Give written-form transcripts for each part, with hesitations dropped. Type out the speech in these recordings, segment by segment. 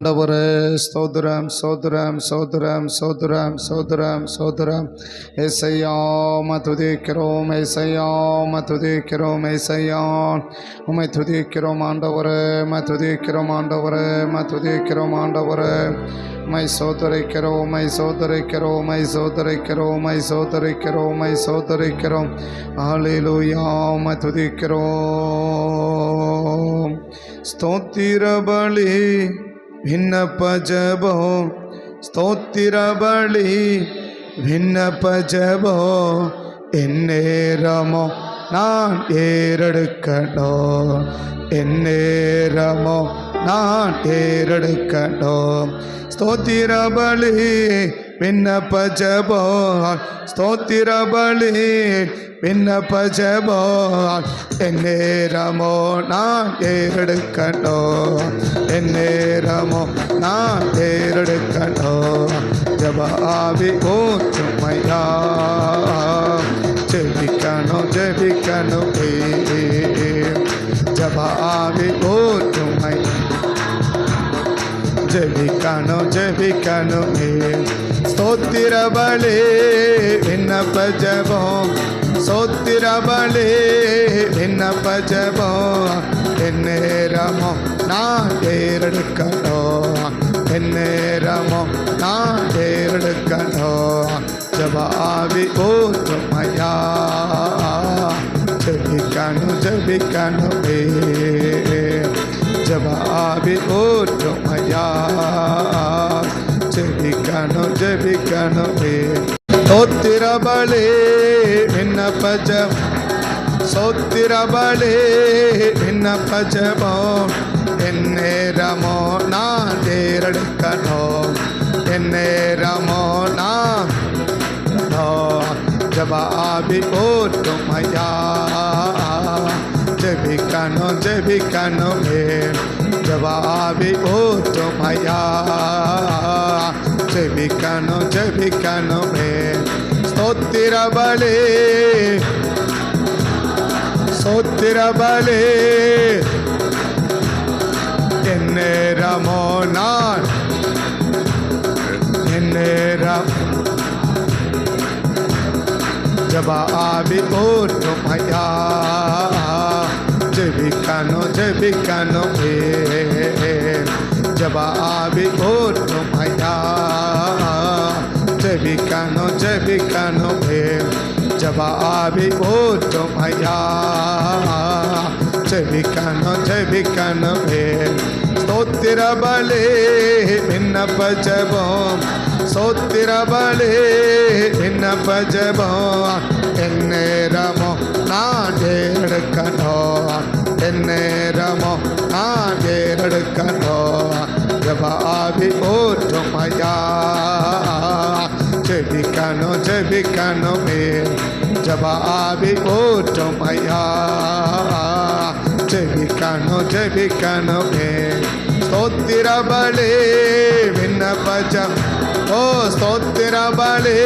ஸ்தோத்திரம் ஸ்தோத்திரம் ஸ்தோத்திரம் ஸ்தோத்திரம் ஸ்தோத்திரம் ஸ்தோத்திரம். ஏசையா துதிக்கிறோம், ஏசையா துதிக்கிறோம், ஏசையா உம்மை துதிக்கிறோம் ஆண்டவரே, துதிக்கிறோம் ஆண்டவரே, துதிக்கிறோம் ஆண்டவரே. மை சோதரிக்கிறோம், மை சோதரிக்கிறோம், மை சோதரிக்கிறோம், மை சோதரிக்கிறோம், மை சோதரிக்கிறோம். ஹல்லேலூயா துதிக்கிறோம். ஸ்தோத்திர பலி விண்ணப்ப ஜெபம், ஸ்தோத்திர பலி விண்ணப்ப ஜெபம். எந்நேரமோ நான் ஏறெடுக்கணும், எந்நேரமோ நான் ஏறெடுக்கணும். ஸ்தோத்திர பலி விண்ணப்ப ஜெபம், ஸ்தோத்திர பலி விண்ணப்ப ஜெபம். எந்நேரமோ நான் ஏறெடுக்கணும், எந்நேரமோ நான் ஏறெடுக்கணும். ஜெப ஆவி ஊற்றுமையா, ஜெபிக்கணும் ஜெபிக்கணும், ஜெப ஆவி ஊற்றுமை, ஜெபிக்கணும் ஜெபிக்கணும். ஸ்தோத்திர பலி விண்ணப்ப ஜெபம், ஸ்தோத்திர பலி விண்ணப்ப ஜெபம். எந்நேரமோ நான் ஏறெடுக்கணும், எந்நேரமோ நான் ஏறெடுக்கணும். ஜெப ஆவி ஊற்றுமையா, ஜெபிக்கணும் ஜெபிக்கணும், ஜெப ஆவி ஊற்றுமையா, ஜெபிக்கணும் ஜெபிக்கணும். ஸ்தோத்திர பலி விண்ணப்ப ஜெபம், ஸ்தோத்திர பலி விண்ணப்ப ஜெபம். எந்நேரமோ நான் ஏறெடுக்கணும், எந்நேரமோ நான் ஜெப ஆவி ஊற்றுமையா, ஜெபிக்கணும் ஜெபிக்கணும், ஜெப ஆவி ஊற்றுமையா, ஜெபிக்கணும் ஜெபிக்கணும். ஸ்தோத்திர பலி, ஸ்தோத்திர பலி எந்நேரமோ நான், எந்நேரம் ஜெப ஆவி ஊற்றுமையா, ஜெபிக்கணும் ஜெபிக்கணும், ஜெப ஆவி ஊற்றுமையா, ஜெபிக்கணும் ஜெபிக்கணும், ஜெப ஆவி ஊற்றுமையா, ஜெபிக்கணும் ஜெபிக்கணும். ஸ்தோத்திர பலி விண்ணப்ப ஜெபம், ஸ்தோத்திர பலி விண்ணப்ப ஜெபம். எந்நேரமோ நான் ஏறெடுக்கணும், எந்நேரமோ நான் ஏறெடுக்கணும். ஜெப ஆவி ஊற்றுமையா, ஜெபிக்கணும் ஜெபிக்கணும், ஜெப ஆவி ஊற்றுமையா, ஜெபிக்கணும் ஜெபிக்கணும். ஸ்தோத்திர பலி விண்ணப்ப ஜெபம், ஓ ஸ்தோத்திர பலி.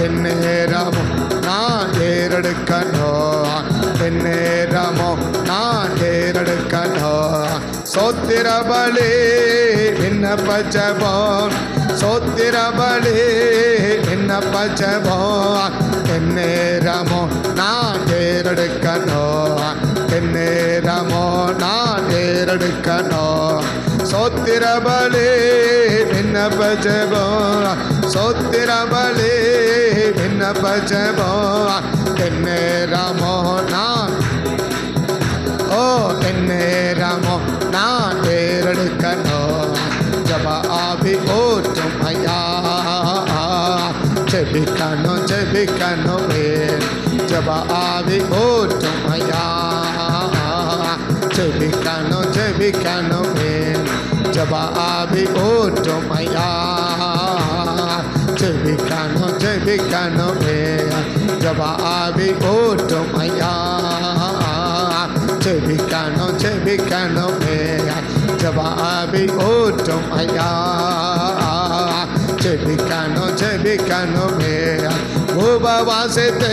எந்நேரமோ நான் ஏறெடுக்கணும், எந்நேரமோ நான் ஏறெடுக்கணும். ஸ்தோத்திர பலி விண்ணப்ப ஜெபம், ஸ்தோத்திர பலி விண்ணப்ப ஜெபம். எந்நேரமோ நான் ஏறெடுக்கணும், எந்நேரமோ நான் ஏறெடுக்கணும். ஸ்தோத்திர பலி விண்ணப்ப ஜெபம், ஸ்தோத்திர பலி விண்ணப்ப ஜெபம். எந்நேரமோ நான், ஓ எந்நேரமோ நான் ஏறெடுக்கணும். ஜெப ஆவி ஊற்றுமையா, ஜெபிக்கணும் ஜெபிக்கணும், ஜெப ஆவி ஊற்றுமையா, ஜெபிக்கணும் ஜெபிக்கணும், ஜெப ஆவி ஊற்றுமையா, ஜெபிக்கணும் ஜெபிக்கணும், ஜெப ஆவி ஊற்றுமையா, ஜெபிக்கணும் ஜெபிக்கணும், ஜெப ஆவி ஊற்றுமையா, ஜெபிக்கணும் ஜெபிக்கணும். உபவாசித்து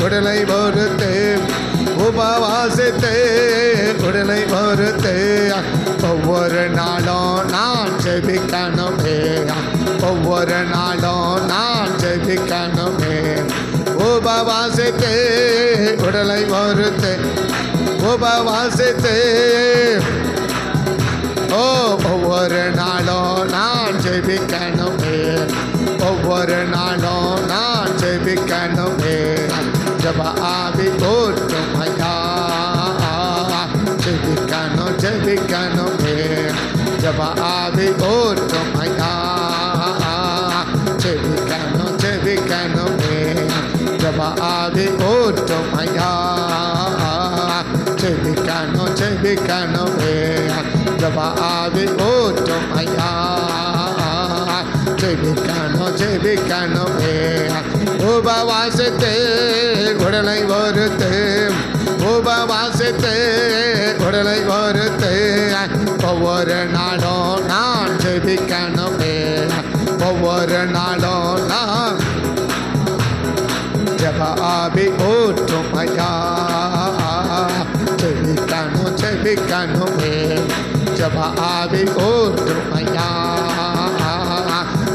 உடலை பொறுத்து, உபவாசித்து உடலை பொறுத்து ஒவ்வொரு நாளும் நான் ஜெபிக்கணுமே, ஒவ்வொரு நாளும் நான் ஜெபிக்கணுமே. உபவாசித்து உடலை பொறுத்து உபவாசித்து ஒவ்வொரு நாளும் நான் ஜெபிக்கணுமே, ஒவ்வொரு நாளும் நான் ஜெபிக்கணுமே. ஜப ஆவி ஊற்றும் ஐயா, ஜெபிக்கணும் ஜெபிக்கணுமே. ஜப ஆவி ஊற்றும் ஐயா, ஜெபிக்கணும் ஜெபிக்கணுமே. ஜப ஆவி ஊற்றும் ஐயா, ஜெபிக்கணும் ஜெபிக்கணுமே. ஜப ஆவி ஊற்றும் ஐயா, ஜெபிக்கணும் ஜெபிக்கணுமே. உபவாசித்து உடலை பொறுத்து உபவாசித்து உடலை பொறுத்து ஒவ்வொரு நாளும் நான் ஜெபிக்கணுமே, ஒவ்வொரு நாளும் நான் ஜப ஆவி ஊற்றும் ஐயா, ஜெபிக்கணும் ஜெபிக்கணுமே. ஜப ஆவி ஊற்றும் ஐயா,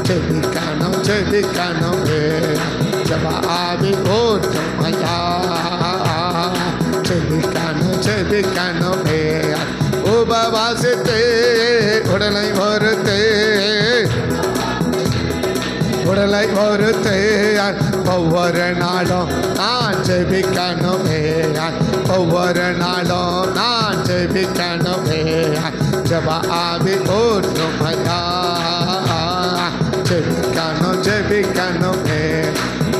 ஜெபிக்கணும் ஜெபிக்கணுமே. ஜப ஆவி ஊற்றும் ஐயா, ஜெபிக்கணும் ஜெபிக்கணுமே. உபவாசித்து உடலை பொறுத்து உடலை பொறுத்து ஒவ்வொரு நாளும் நான் ஜெபிக்கணுமே, ஒவ்வொரு நாளும் நான் ஜெபிக்கணுமே. ஜப ஆவி ஊற்றும் ஐயா, ஜெபிக்கணும் ஜெபிக்கணுமே.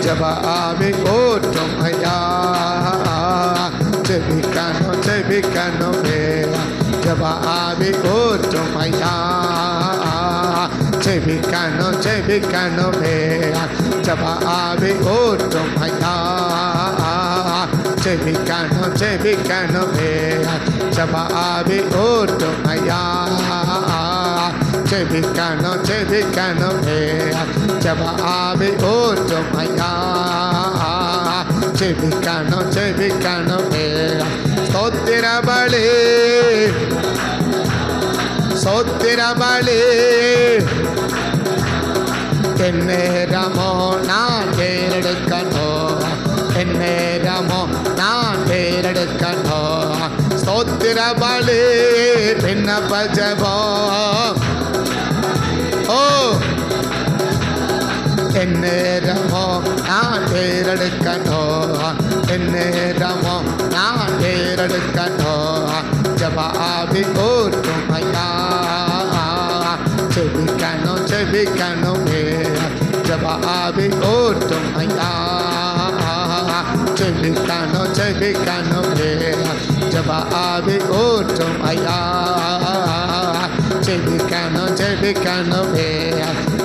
ஜப ஆவி ஊற்றும் ஐயா, ஜெபிக்கணும் ஜெபிக்கணுமே. ஜப ஆவி ஊற்றும் ஐயா, ஜெபிக்கணும் ஜெபிக்கணுமே. ஜப ஆவி ஊற்றும் ஐயா, ஜெபிக்கணும் ஜெபிக்கணுமே. ஜப ஆவி ஊற்றும் ஐயா, ஜெபிக்கணும் ஜெபிக்கணுமே. ஜப ஆவி ஊற்றும் ஐயா, ஜெபிக்கணும் ஜெபிக்கணுமே. ஸ்தோத்திர பலி ஸ்தோத்திர பலி எந்நேரமோ நான் பேரெடுக்கணும், எந்நேரமோ நான் பேரெடுக்கணும். ஸ்தோத்திர பலி விண்ணப்ப ஜெபம் எந்நேரமோ நான் பேரெடுக்கணும், எந்நேரமோ நான் பேரெடுக்கணும். ஜப ஆவி ஊற்றும் ஐயா, ஜெபிக்கணும் ஜெபிக்கணுமே. ஜப ஆவி ஊற்றும் ஐயா, ஜெபிக்கணும் ஜெபிக்கணுமே. ஜப ஆவி ஊற்றும் ஐயா, ஜெபிக்கணும் ஜெபிக்கணுமே.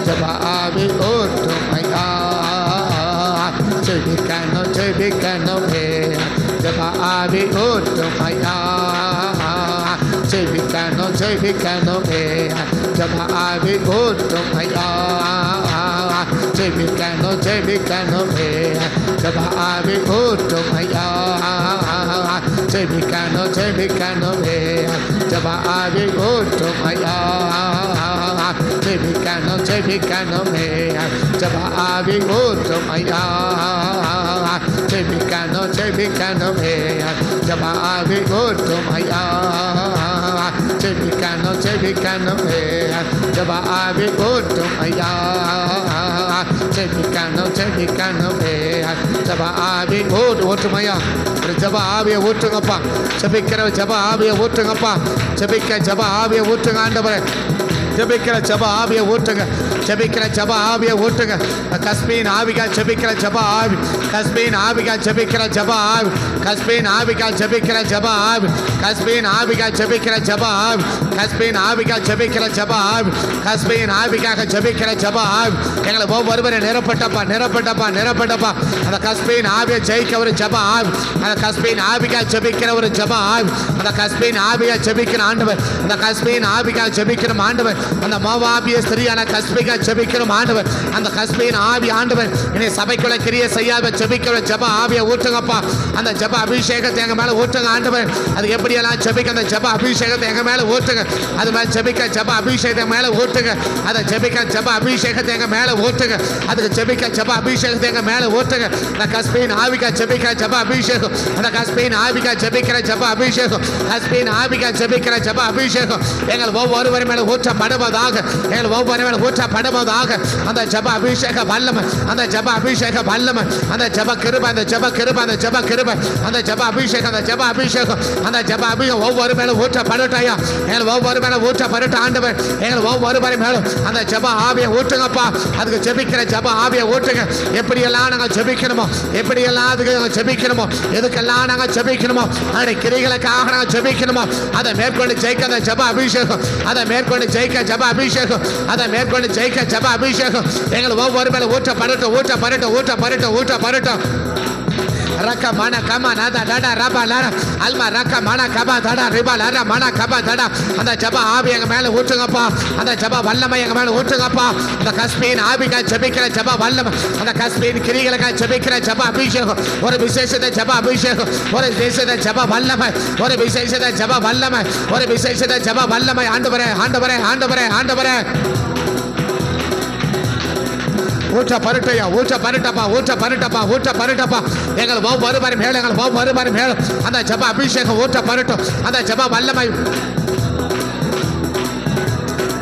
ஜப ஆவி ஊற்றும் ஐயா, ஜெபிக்கணும் ஜெபிக்கணுமே. ஜப ஆவி ஊற்றும் ஐயா, ஜெபிக்கணும் ஜெபிக்கணுமே. ஜப ஆவி ஊற்றும் ஐயா, ஜெபிக்கணும் ஜெபிக்கணுமே. ஜப ஆவி ஊற்றும் ஐயா, ஜெபிக்கணும் ஜெபிக்கணுமே. ஜப ஆவி ஊற்றும் ஐயா, ஜெபிக்கணும் ஜெபிக்கணுமே. ஜப ஆவி ஊற்றும் ஐயா, ஜெபிக்கணும் ஜெபிக்கணுமே. ஜப ஆவி ஊற்றும் ஐயா, ஜெபிக்கணும் ஜெபிக்கணுமே. ஜப ஆவி ஊற்றும் ஐயா, ஜெபிக்கணும் ஜெபிக்கணுமே. ஜப ஆவி ஊற்றும் ஐயா. ஜப ஆவியை ஊற்றுங்கப்பா, ஜெபிக்கிற ஜப ஆவியை ஊற்றுங்கப்பா. ஜெபிக்க ஜப ஆவியை ஊற்றுங்க ஆண்டவரே. ஜெபிக்கிற ஜப ஆவியை ஊற்றுங்க, ஜெபிக்கிற ஜப ஆவியை ஊற்றுங்க. கஸ்பீன் ஆவிகள் ஜெபிக்கிற ஜப ஆவி, கஸ்பீன் ஆவிகள் ஜெபிக்கிற ஜப ஆவி, கஸ்பீன் ஆவிகள் ஜெபிக்கிற ஜப ஆவி, கஸ்பீன் ஆவிகள் ஜெபிக்கிற ஜப ஆவி, கஸ்பீன் ஆவிகள் ஜெபிக்கிற ஜப ஆவி, கஸ்பீன் ஆவிக்காக ஜெபிக்கிற ஜப ஆவி. எங்களை ஒவ்வொருவரை நிரப்பட்டப்பா நிரப்பட்டப்பா நிரப்பட்டப்பா. அந்த கஸ்பீன் ஆவியை ஜெயிக்க ஒரு ஜப ஆவி, அந்த கஸ்பீன் ஆவிகள் ஜெபிக்கிற ஒரு ஜப ஆவி, அந்த கஸ்பீன் ஆவியை ஜெபிக்கிற ஆண்டவர், அந்த கஸ்பீன் ஆவிகள் ஜெபிக்கிற ஆண்டவர், அந்த மோவாபிய ஸ்திரியான கஸ்பிகா ஜெபிக்கிற ஆண்டவர், அந்த கஸ்பின் ஆவி ஆண்டவர் இனி சபைக்குள்ள கிரியை செய்யாத ஜெபிக்கிற ஜப ஆவியை ஊற்றுங்கப்பா. அந்த ஜப ஜப அபிஷேகத்தை எங்க மேல ஊற்றுங்க ஆண்டவர். அது எப்படியெல்லாம் ஜெபிக்க அந்த ஜப அபிஷேகத்தை எங்க மேல ஊற்றுங்க. அது மேல ஜெபிக்க ஜப அபிஷேகத்தை மேல ஊற்றுங்க. அதை ஜெபிக்க ஜப அபிஷேகத்தை எங்க மேல ஊற்றுங்க. அதுக்கு ஜெபிக்க ஜப அபிஷேகத்தை எங்க மேல ஊற்றுங்க. அந்த கஸ்பீன் ஆவிக ஜெபிக்க ஜப அபிஷேகம். அந்த கஸ்பீன் ஆவிக ஜெபிக்கிற ஜப அபிஷேகம். கஸ்பீன் ஆவிக ஜெபிக்கிற ஜப அபிஷேகம் எங்கள் ஒவ்வொருவரும் மேல ஊற்றப்படுவதாக. எங்கள் ஒவ்வொரு மேல ஊற்றப்படுவதாக. அந்த ஜப அபிஷேக வல்லமை, அந்த ஜப அபிஷேக வல்லமை, அந்த ஜப கிருபை, அந்த ஜப கிருபை, அந்த ஜப கிருபை, அந்த ஜப அபிஷேகம், அந்த ஜப அபிஷேகம், அந்த ஜப அபிஷேகம் ஒவ்வொரு மேல ஊற்றப்படட்டையா. எங்கள் ஒவ்வொரு மேல ஊற்றப்படட்ட ஆண்டவர். எங்கள் ஒவ்வொரு மேல அந்த ஜப ஆவியை ஊற்றுங்கப்பா. அதுக்கு ஜெபிக்கிற ஜப ஆவியை ஊற்றுங்க. எப்படியெல்லாம் நாங்கள் ஜெபிக்கணுமோ, எப்படியெல்லாம் அதுக்கு நாங்கள் ஜெபிக்கணுமோ, எதுக்கெல்லாம் நாங்கள் ஜெபிக்கணுமோ, அதனுடைய கிரிகளுக்காக நாங்கள் ஜெபிக்கணுமோ, அதை மேற்கொண்டு ஜெயிக்க அந்த ஜப அபிஷேகம், அதை மேற்கொண்டு ஜெயிக்க ஜப அபிஷேகம், அதை மேற்கொண்டு ஜெயிக்க ஜப அபிஷேகம் எங்கள் ஒவ்வொரு மேல ஊற்றப்படட்டும், ஊற்றப்படட்டும், ஊற்றப்படட்டும், ஊற்றப்படட்டும். ரக்க மன கமா நத டட ரபா லர அல்மா ரக்க மன கபா தட ரிபா லர மன கபா தட. அந்த ஜப ஆவி எங்க மேல ஊற்றுங்கப்பா. அந்த ஜப வல்லமை எங்க மேல ஊற்றுங்கப்பா. அந்த கஸ்பீன் ஆவிகா ஜெபிக்கிற ஜப வல்லமை, அந்த கஸ்பீன் கிரிகளுக்கா ஜெபிக்கிற ஜப அபிஷேகம், ஒரு விசேஷத ஜப அபிஷேகம், ஒரு விசேஷத ஜப வல்லமை, ஒரு விசேஷத ஜப வல்லமை, ஒரு விசேஷத ஜப வல்லமை. ஆண்டவரே ஆண்டவரே ஆண்டவரே ஆண்டவரே ஊற்ற பருட்டையா, ஊற்ற பருட்டப்பா, ஊற்ற பருட்டப்பா, ஊற்ற பருட்டப்பா. எங்கள் ஒவ்வொரு மேலும், எங்கள் ஒவ்வொரு மேலும் அந்த ஜப அபிஷேகம் ஊற்ற பருட்டும். அந்த ஜப வல்லமை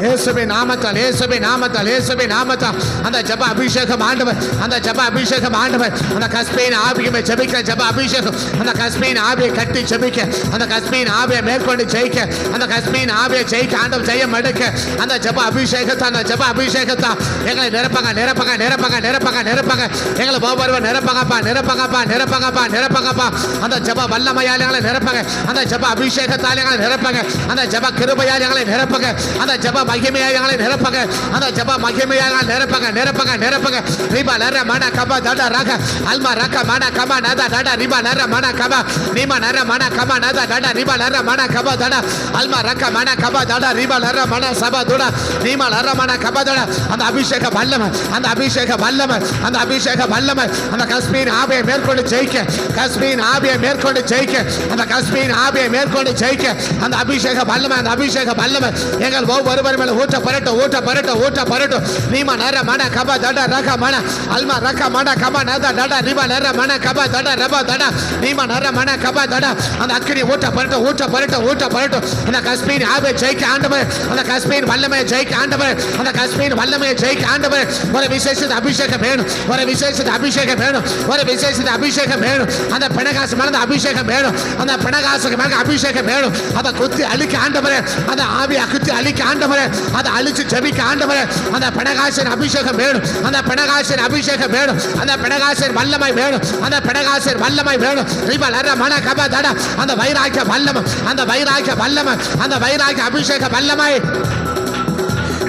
இயேசுவின் நாமத்தால், இயேசுவின் நாமத்தால், இயேசுவின் நாமத்தால் அந்த ஜப அபிஷேகம் ஆண்டவர். அந்த ஜப அபிஷேகம் ஆண்டவர். அந்த கஸ்பீன் ஆவியை ஜெபிக்க ஜப அபிஷேகம். அந்த கஸ்பீன் ஆவியை கட்டி ஜெபிக்க, அந்த கஸ்பீன் ஆவியை மேற்கொண்டு ஜெயிக்க, அந்த கஸ்பீன் ஆவியை ஜெயிக்க ஆண்டவர் ஜெயம் எடுக்க அந்த ஜப அபிஷேகத்தை, அந்த ஜப அபிஷேகத்தை எங்களை நிரப்பங்க, நிரப்பங்க, நிரப்பங்க, நிரப்பங்க, நிரப்பங்க. எங்களை ஒவ்வொருவர் நிரப்பங்கப்பா, நிரப்பங்கப்பா, நிரப்பங்கப்பா, நிரப்பங்கப்பா. அந்த ஜப வல்லமையால் எங்களை நிரப்பங்க. அந்த ஜப அபிஷேகத்தால் எங்களை நிரப்பங்க. அந்த ஜப கிருபையால் எங்களை நிரப்பங்க. அந்த ஜப மகிமையால் எங்களை நிரப்பங்க. அந்த ஜப மகிமையால் நிரப்பங்க, நிரப்பங்க, நிரப்பங்க. ரிபா லர மன கபா தட ரக அல்மா ரக மன கபா நத டட ரிபா லர மன கபா நீமா நர மன கபா நத டட ரிபா லர மன கபா தட அல்மா ரக மன கபா தட ரிபா லர மன சபா துட நீமா லர மன கபா தட. அந்த அபிஷேக வல்லமை, அந்த அபிஷேக வல்லமை, அந்த அபிஷேக வல்லமை. அந்த கஸ்பீன் ஆவியை மேற்கொண்டு ஜெயிக்க, கஸ்பீன் ஆவியை மேற்கொண்டு ஜெயிக்க, அந்த கஸ்பீன் ஆவியை மேற்கொண்டு ஜெயிக்க அந்த அபிஷேக வல்லமை, அந்த அபிஷேக வல்லமை எங்கள் ஒவ்வொருவரும் ஊற்ற பரட்டும், ஊற்ற பரட்டும், ஊற்ற பரட்டும். நீமா நர மன கபா தட ரக மன அல்மா ரக மன கபா நத டட ரிபா நர மன கபா தட ரபா தட நீமா நர மன கபா தட. அந்த அக்கினி ஊற்ற பரட்டும், ஊற்ற பரட்டும், ஊற்ற பரட்டும். அந்த கஸ்பீன் ஆவியை ஜெயிக்க ஆண்டவர். அந்த கஸ்பீன் வல்லமையை ஜெயிக்க ஆண்டவர். அந்த கஸ்பீன் வல்லமையை ஜெயிக்க ஆண்டவர். ஒரு விசேஷ அபிஷேகம் வேணும், ஒரு விசேஷ அபிஷேகம் வேணும், ஒரு விசேஷ அபிஷேகம் வேணும். அந்த பெனகாசு மேல அபிஷேகம் வேணும், அந்த பெனகாசுக்கு மேல அபிஷேகம் வேணும். அதை குத்தி அழிக்க ஆண்டவரே, அந்த ஆவியை குத்தி அழிக்க ஆண்டவரே, அதை அழிச்சு ஜெபிக்க ஆண்டவரே. அந்த பெனகாசின் அபிஷேகம் வேணும், அந்த பெனகாசின் அபிஷேகம் வேணும், அந்த பெனகாசின் வல்லமை வேணும், அந்த பெனகாசின் வல்லமை வேணும். ரிபா லர மன கபா தட. அந்த வைராக்கிய வல்லமை, அந்த வைராக்கிய வல்லமை, அந்த வைராக்கிய அபிஷேக வல்லமை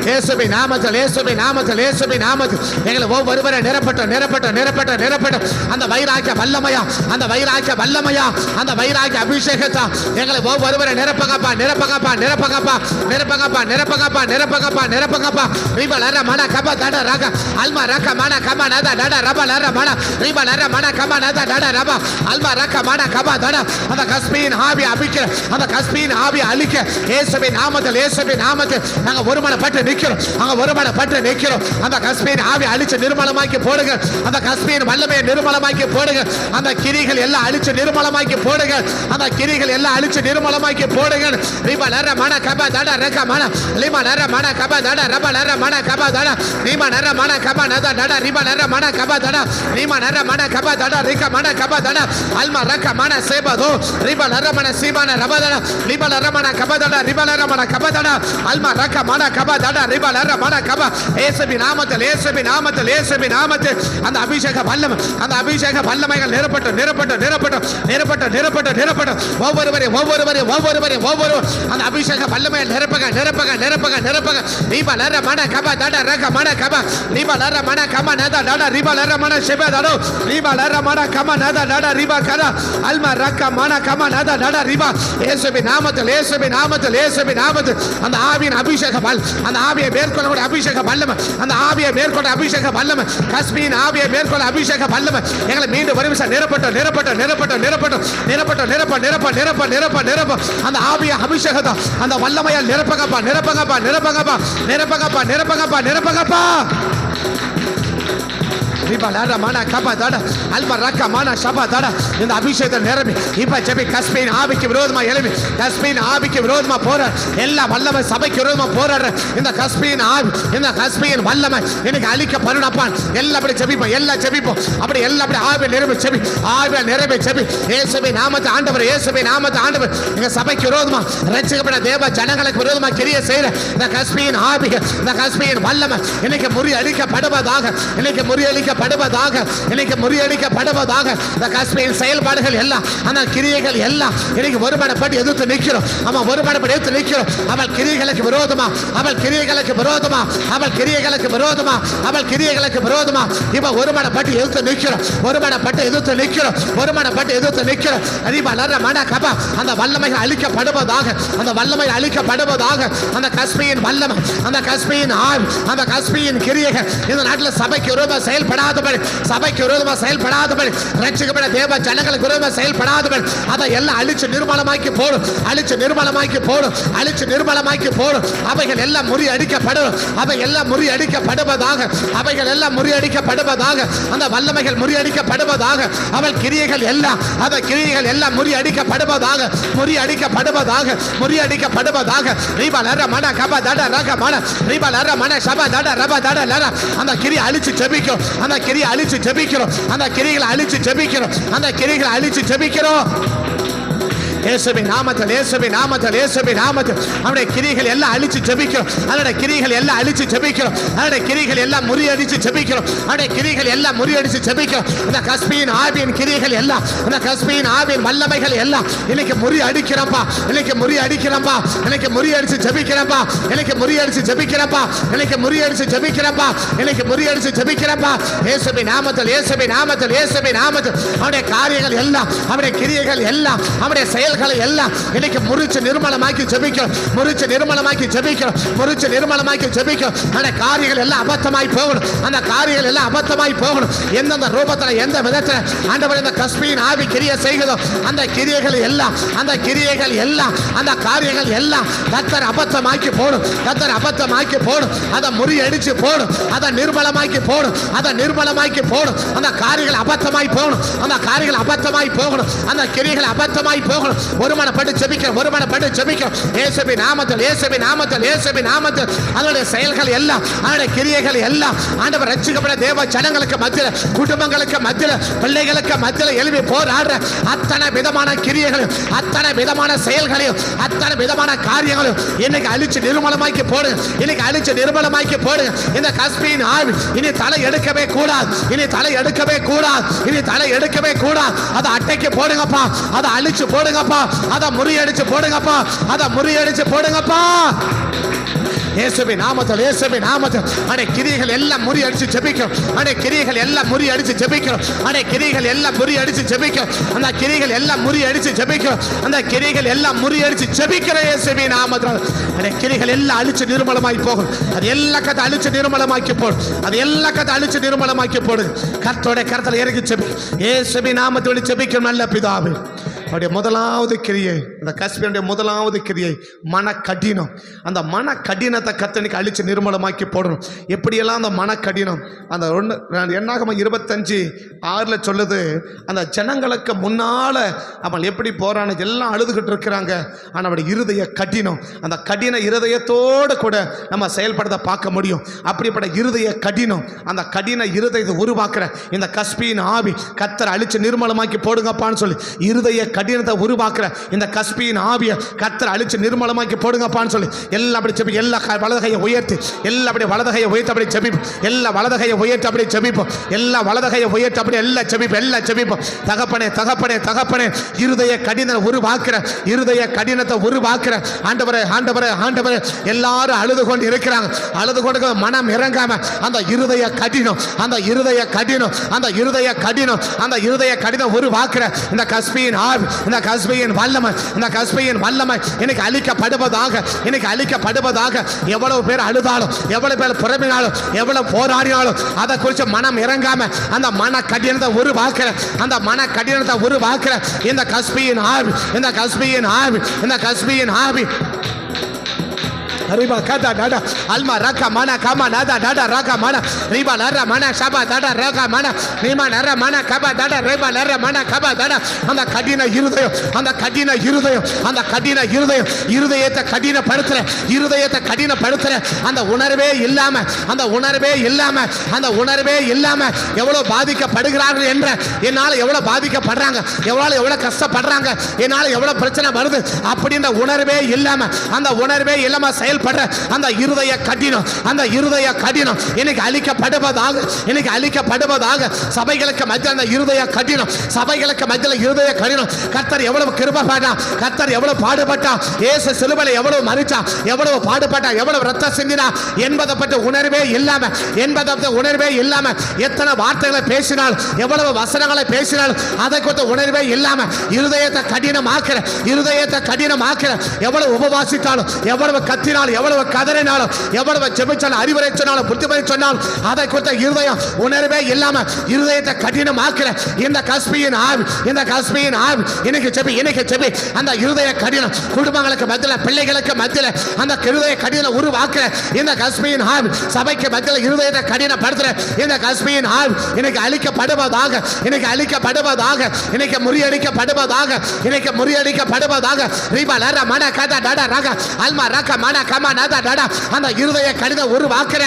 இயேசுவின் நாமத்தில், இயேசுவின் நாமத்தில், இயேசுவின் நாமத்தில் எங்களை ஒவ்வொருவரை நிரப்பட்டும், நிரப்பட்டும், நிரப்பட்டும், நிரப்பட்டும். அந்த வைராக்கிய வல்லமையா, அந்த வைராக்கிய வல்லமையா, அந்த வைராக்கிய அபிஷேகத்தா எங்களை ஒவ்வொருவரை நிரப்பங்கப்பா, நிரப்பங்கப்பா, நிரப்பங்கப்பா, நிரப்பங்கப்பா, நிரப்பங்கப்பா, நிரப்பங்கப்பா, நிரப்பங்கப்பா. ரிபா லர மன கபா தட ரக அல்மா ரக மன கபா நத டட ரபா லர மன ரிபா லர மன கபா நத டட ரபா அல்மா ரக மன கபா தட. அந்த கஸ்பீன் ஆவி அபிக்கிற, அந்த கஸ்பீன் ஆவி அழிக்க இயேசுவின் நாமத்தில், இயேசுவின் நாமத்தில் நாங்கள் ஒருமனப்பட்டு நிக்கிறோம், அங்க ஒருமனப்பட்டு நிக்கிறோம். அந்த கஸ்பீன் ஆவி அழிச்சு நிர்மலமாக்கி போடுங்க. அந்த கஸ்பீன் வல்லமையை நிர்மலமாக்கி போடுங்க. அந்த கிரிகள் எல்லாம் அழிச்சு நிர்மலமாக்கி போடுங்க. அந்த கிரிகள் எல்லாம் அழிச்சு நிர்மலமாக்கி போடுங்க. ரிபா லர மன கபா தட ரக மன லிமா லர மன கபா தட ரபா லர மன கபா தட நீமா நர மன கபா நத டட ரிபா லர மன கபா தட நீமா நர மன கபா தட ரிக மன கபா தட அல்மா ரக மன சேபதோ ரிபா லர மன சீபான ரபா தட ரிபா லர மன கபா தட ரிபா லர மன கபா தட அல்மா ரக மன கபா தட ரிபா லர மன கபா. இயேசுவின் நாமத்தில், இயேசுவின் நாமத்தில், இயேசுவின் நாமத்தில் அந்த அபிஷேக வல்லமை, அந்த அபிஷேக வல்லமைகள் நிரப்பட்டும், நிரப்பட்டும், நிரப்பட்டும், நிரப்பட்டும், நிரப்பட்டும், நிரப்பட்டும். ஒவ்வொருவரையும் ஒவ்வொருவரையும் ஒவ்வொருவரையும் ஒவ்வொரு அந்த அபிஷேக வல்லமையை நிரப்பக, நிரப்பக, நிரப்பக, நிரப்பக. ரிபா லர மன கபா தட ரக மன கபா ரிபா லர மன கபா நத டட ரிபா லர மன ஷெப தடோ ரிபா லர மன கபா நத டட ரிபா கர அல்மா ரக மன கபா நத டட ரிபா. இயேசுவின் நாமத்தில், இயேசுவின் நாமத்தில், இயேசுவின் நாமத்தில் அந்த ஆவியின் அபிஷேக வல், அந்த ஆவியை மேற்கொள்ளக்கூடிய அபிஷேக வல்லமை, அந்த ஆவியை மேற்கொண்ட அபிஷேக வல்லமை, கஸ்பியின் ஆவியை மேற்கொள்ள அபிஷேக வல்லமை எங்களை மீண்டும் வருவிச நிரப்பட்டும் நிரப்பட்டும் நிரப்பட்டும் நிரப்பட்டும் நிரப்பட்டும் நிரப்ப நிரப்ப நிரப்ப நிரப்ப நிரப்ப அந்த ஆவிய அபிஷேகத்தை அந்த வல்லமையால் நிரப்பங்கப்பா நிரப்பங்கப்பா நிரப்பங்கப்பா நிரப்பங்கப்பா நிரப்பங்கப்பா நிரப்பங்கப்பா. இந்த அபிஷேகத்தை நிரம்பி இப்ப ஜெபி கஸ்பியின் ஆவிக்கு விரோதமா எழுப்பி கஸ்பியின் ஆவிக்கு விரோதமா போற எல்லா வல்லமை சபைக்கு விரோதமா போராடுற இந்த கஸ்பியின் ஆவி இந்த கஸ்பியின் வல்லமை எனக்கு அழிக்கப்படணும்ப்பான். எல்லாம் அப்படி ஜெபிப்போம் எல்லாம் ஜெபிப்போம் அப்படி எல்லாம் அப்படி ஆவியை நிரம்பி ஜெபி ஆவியை நிரம்பி ஜெபி இயேசுவின் நாமத்தை ஆண்டவர் இயேசுவின் நாமத்தை ஆண்டவர் எங்க சபைக்கு விரோதமா ரட்சிக்கப்பட்ட தேவ ஜனங்களுக்கு விரோதமா கிரியை செய்யற இந்த கஸ்பியின் ஆவி இந்த கஸ்பியின் வல்லமை இன்னைக்கு முறியடிக்கப்படுவதாக இன்னைக்கு முறியடிக்கப்படுவதாக இன்னைக்கு முறியடிக்கப்படுவதாக இந்த கஸ்பியின் செயல்பாடுகள் எல்லாம் அந்த கிரியைகள் எல்லாம் இன்னைக்கு ஒருமனப்பட்டு எதிர்த்து நிற்கிறோம். அவன் ஒருமனப்பட்டு எதிர்த்து நிற்கிறோம். அவள் கிரியைகளுக்கு விரோதமா அவள் கிரியைகளுக்கு விரோதமா அவள் கிரியைகளுக்கு விரோதமா அவள் கிரியைகளுக்கு விரோதமா இவன் ஒருமனப்பட்டு எதிர்த்து நிற்கிறோம். ஒருமனப்பட்டு எதிர்த்து நிற்கிறோம். ஒருமனப்பட்டு எதிர்த்து நிற்கிறோம். அதிபலர மன கபா அந்த வல்லமைகள் அழிக்கப்படுவதாக அந்த வல்லமைகள் அழிக்கப்படுவதாக அந்த கஸ்பியின் வல்லமை அந்த கஸ்பியின் ஆவி அந்த கஸ்பியின் கிரியைகள் இந்த நாட்டில் சபைக்கு விரோதமா செயல்படாதபடி சபைக்கு விரோதமா செயல்படாதபடி ரட்சிக்கப்பட்ட தேவ ஜனங்களுக்கு விரோதமா செயல்படாதபடி அதை எல்லாம் அழிச்சு நிர்மலமாக்கி போடும் அழிச்சு நிர்மலமாக்கி போடும் அழிச்சு நிர்மலமாக்கி போடும். அவைகள் எல்லாம் முறியடிக்கப்படும் அவை எல்லாம் முறியடிக்கப்படுவதாக அவைகள் எல்லாம் முறியடிக்கப்படுவதாக அந்த வல்லமைகள் முறியடிக்கப்படுவதாக அவள் கிரியைகள் எல்லாம் அந்த கிரியைகள் எல்லாம் முறியடிக்கப்படுவதாக முறியடிக்கப்படுவதாக முறியடிக்கப்படுவதாக ரீபலர மன கப தட ரக மன ரீபலர மன சப தட ரப தட லர அந்த கிரியை அழிச்சு ஜெபிக்கும் அந்த கிரியை அழிச்சு ஜெபிக்கிறோம் அந்த கிரிகளை அழிச்சு ஜெபிக்கிறோம் அந்த கிரிகளை அழிச்சு ஜெபிக்கிறோம். இயேசுவின் நாமத்தில் இயேசுவின் நாமத்தில் இயேசுவின் நாமத்தில் அவருடைய கிரிகள் எல்லாம் அழிச்சு ஜெபிக்கிறோம். அவருடைய கிரிகள் எல்லாம் அழிச்சு ஜெபிக்கிறோம். அவருடைய கிரிகள் எல்லாம் முறியடிச்சு ஜெபிக்கிறோம். அவருடைய கிரிகள் எல்லாம் முறியடிச்சு ஜெபிக்கிறோம். இந்த கஸ்பியின் ஆவியின் கிரிகள் எல்லாம் இந்த கஸ்பியின் ஆவியின் வல்லமைகள் எல்லாம் இன்னைக்கு முறியடிக்கிறப்பா இன்னைக்கு முறியடிக்கிறப்பா இன்னைக்கு முறியடிச்சு ஜெபிக்கிறப்பா இன்னைக்கு முறியடிச்சு ஜெபிக்கிறப்பா இன்னைக்கு முறியடிச்சு ஜெபிக்கிறப்பா இன்னைக்கு முறியடிச்சு ஜெபிக்கிறப்பா. இயேசுவின் நாமத்தில் இயேசுவின் நாமத்தில் இயேசுவின் நாமத்தில் அவருடைய காரியங்கள் எல்லாம் அவருடைய கிரியைகள் எல்லாம் அவருடைய செயல்களை எல்லாம் இன்னைக்கு முறிச்சு நிர்மலமாக்கி ஜெபிக்கிறோம். முறிச்சு நிர்மலமாக்கி ஜெபிக்கிறோம். முறிச்சு நிர்மலமாக்கி ஜெபிக்கிறோம். அந்த காரியங்கள் எல்லாம் அபத்தமாய் போகணும். அந்த காரியங்கள் எல்லாம் அபத்தமாய் போகணும். எந்தெந்த ரூபத்தில் எந்த விதத்தில் ஆண்டவர் இந்த கஸ்பியின் ஆவி கிரியை செய்கிறதோ அந்த கிரியைகள் எல்லாம் அந்த கிரியைகள் எல்லாம் அந்த காரியங்கள் எல்லாம் கர்த்தர் அபத்தமாக்கி போடும். கர்த்தர் அபத்தமாக்கி போடும். அதை முறியடிச்சு போடும். அதை நிர்மலமாக்கி போடும். அதை நிர்மலமாக்கி போடும். அந்த காரியங்கள் அபத்தமாய் போகணும். அந்த காரியங்கள் அபத்தமாய் போகணும். அந்த கிரியைகள் அபத்தமாய் போகணும். ஒருமனப்பட்டு ஜெபிக்கிறோம். ஒருமனப்பட்டு ஜெபிக்கிறோம். இயேசுவின் நாமத்தில் இயேசுவின் நாமத்தில் இயேசுவின் நாமத்தில் அதனுடைய செயல்கள் எல்லாம் அதனுடைய கிரியைகள் எல்லாம் ஆண்டவர் ரட்சிக்கப்பட்ட தேவ ஜனங்களுக்கு மத்தியில் குடும்பங்களுக்கு மத்தியில் பிள்ளைகளுக்கு மத்தியில் எழுப்பி போராடுற அத்தனை விதமான கிரியைகளையும் அத்தனை விதமான செயல்களையும் அத்தனை விதமான காரியங்களையும் இன்னைக்கு அழிச்சு நிர்மலமாக்கி போடுங்க. இன்னைக்கு அழிச்சு நிர்மலமாக்கி போடுங்க. இந்த கஸ்பியின் ஆவி இனி தலை எடுக்கவே கூடாது. இனி தலை எடுக்கவே கூடாது. இனி தலை எடுக்கவே கூடாது. அதை அட்டைக்கு போடுங்கப்பா. அதை அழிச்சு போடுங்கப்பா. அதை முறியடிச்சு போடுங்கப்பா. அதை முறியடிச்சு போடுங்கப்பா. இயேசுவின் நாமத்தில் இயேசுவின் நாமத்தில் அடே கிரியைகள் எல்லாம் முறியடிச்சு ஜெபிக்கிறோம். அடே கிரியைகள் எல்லாம் முறியடிச்சு ஜெபிக்கிறோம். அடே கிரியைகள் எல்லாம் முறியடிச்சு ஜெபிக்கிறோம். அந்த கிரியைகள் எல்லாம் முறியடிச்சு ஜெபிக்கிறோம். அந்த கிரியைகள் எல்லாம் முறியடிச்சு ஜெபிக்கிற இயேசுவின் நாமத்தில் அடே கிரியைகள் எல்லாம் அழிச்சு நிர்மலமாய் போகும். அது எல்லா கதை அழிச்சு நிர்மலமாக்கி போடும். அது எல்லா கதை அழிச்சு நிர்மலமாக்கி போடும். கர்த்தருடைய கரத்தில் இறங்கி ஜெபி இயேசுவின் நாமத்தில் ஜெபிக்கும் நல்ல பிதாவே. அவருடைய முதலாவது கிரியை அந்த கஸ்பியனுடைய முதலாவது கிரியை மன கடினம். அந்த மன கடினத்தை கர்த்தனுக்கு அழிச்சு நிர்மலமாக்கி போடணும். எப்படியெல்லாம் அந்த மன கடினம் அந்த என்னாகம 25:6 சொல்லுது. அந்த ஜனங்களுக்கு முன்னால் அவன் எப்படி போறான்னு எல்லாம் அழுதுகிட்டு இருக்கிறாங்க. ஆனால் அவருடைய இருதய கடினம் அந்த கடின இருதயத்தோடு கூட நம்ம செயல்படுத்த பார்க்க முடியும். அப்படிப்பட்ட இருதய கடினம் அந்த கடின இருதயத்தை உருவாக்குற இந்த கஸ்பியின் ஆவி கர்த்தர் அழிச்சு நிர்மலமாக்கி போடுங்கப்பான்னு சொல்லி இருதய கடினத்தை உருவாக்குற இந்த கஸ்பியின் ஆவியை கர்த்தர் அழிச்சு நிர்மலமாக்கி போடுங்கப்பான்னு சொல்லி எல்லாம் அப்படி ஜெபி. எல்லா வலதுகையை உயர்த்தி எல்லாம் அப்படி வலதுகையை உயர்த்தி அப்படி ஜெபிப்போம். எல்லா வலதுகையை உயர்த்தி அப்படி ஜெபிப்போம். எல்லா வலதுகையை உயர்த்தி அப்படி எல்லாம் ஜெபிப்போம். எல்லாம் ஜெபிப்போம். தகப்பனே தகப்பனே தகப்பனே இருதய கடினத்தை உருவாக்குற இருதய கடினத்தை உருவாக்குற ஆண்டவரே ஆண்டவரே ஆண்டவரே எல்லாரும் அழுது கொண்டு இருக்கிறாங்க. அழுது கொண்டு மனம் இறங்காம அந்த இருதய கடினம் அந்த இருதய கடினம் அந்த இருதய கடினம் அந்த இருதய கடினம் உருவாக்குற இந்த கஸ்பியின் ஆவி இந்த கஸ்பியின் வல்லமை, இந்த கஸ்பியின் வல்லமை இன்னைக்கு அழிக்கப்படுவதாக, இன்னைக்கு அழிக்கப்படுவதாக. எவ்வளவு பேர் அழுதாலும், எவ்வளவு பேர் புறம்பினாலும், எவ்வளவு போராடினாலும் அதை குறித்து மனம் இறங்காம அந்த மன கடினத்தை உருவாக்குற, அந்த மன கடினத்தை உருவாக்குற இந்த கஸ்பியின் ஆவி, இந்த கஸ்பியின் ஆவி, இந்த கஸ்பியின் ஆவி. Riba kata dada alma raka mana kama nada dada raka mana riba lara mana shaba dada raka mana rima lara mana kaba dada riba lara mana kaba dada. அந்த கடின இருதயம், அந்த கடின இருதயம், அந்த கடின இருதயம், இருதயத்தை கடினப்படுத்துற, இருதயத்தை கடினப்படுத்துற அந்த உணர்வே இல்லாம, அந்த உணர்வே இல்லாம, அந்த உணர்வே இல்லாம எவ்வளவு பாதிக்கப்படுகிறார்கள் என்ற, என்னால எவ்வளவு பாதிக்கப்படுறாங்க, எவ்வளவு கஷ்டப்படுறாங்க, என்னால எவ்வளவு பிரச்சனை வருது அப்படின்ற உணர்வே இல்லாம, அந்த உணர்வே இல்லாம செயல்படுற அந்த இருதய கடினம், அந்த இருதய கடினம் இன்னைக்கு அழிக்கப்படுவதாக, இன்னைக்கு அழிக்கப்படுவதாக. சபைகளுக்கு மத்தியில் அந்த இருதய கடினம், சபைகளுக்கு மத்தியில் இருதய கடினம். கர்த்தர் எவ்வளவு கிருபை பண்ணா, கர்த்தர் எவ்வளவு பாடுபட்டா, இயேசு சிலுவையில் எவ்வளவு மரிச்சா, எவ்வளவு பாடுபட்டா, எவ்வளவு ரத்தம் சிந்தினா என்பதை பற்றி உணர்வே இல்லாம, என்பதை பற்றி உணர்வே இல்லாம எத்தனை வார்த்தைகளை பேசினால், எவ்வளவு வசனங்களை பேசினால் அதை குறித்த உணர்வே இல்லாம இருதயத்தை கடினமாக்குற, இருதயத்தை கடினமாக்குற. எவ்வளவு உபவாசித்தாலும், எவ்வளவு கத்தினாலும், எவ்வளவு கதறினாலும், எவ்வளவு ஜெபிச்சாலும், அறிவுரை சொன்னாலும், புத்திமதி சொன்னாலும் அதை குறித்த இருதயம் உணர்வே இல்லாம இருதயத்தை கடினமாக்குற இந்த கஸ்பியின் ஆவி, இந்த கஸ்பியின் ஆவி இன்னைக்கு ஜெபி, இன்னைக்கு ஜெபி. அந்த இருதய கடினம் குடும்பங்களுக்கு மத்தியில், பிள்ளைகளுக்கு மத்தியில் அந்த இருதய கடினம் உருவாக்குற இந்த கஸ்பியின் ஆவி, சபைக்கு மத்தியில் இருதயத்தை கடினப்படுத்துற இந்த கஸ்பியின் ஆவி இன்னைக்கு அழிக்கப்படுவதாக, இன்னைக்கு அழிக்கப்படுவதாக, இன்னைக்கு முறியடிக்கப்படுவதாக, இன்னைக்கு முறியடிக்கப்படுவதாக. ரீபா லரா மன கதா டடா ரக அல்மா ரக மன கமா நதா டடா. அந்த இருதய கடினம் உருவாக்குற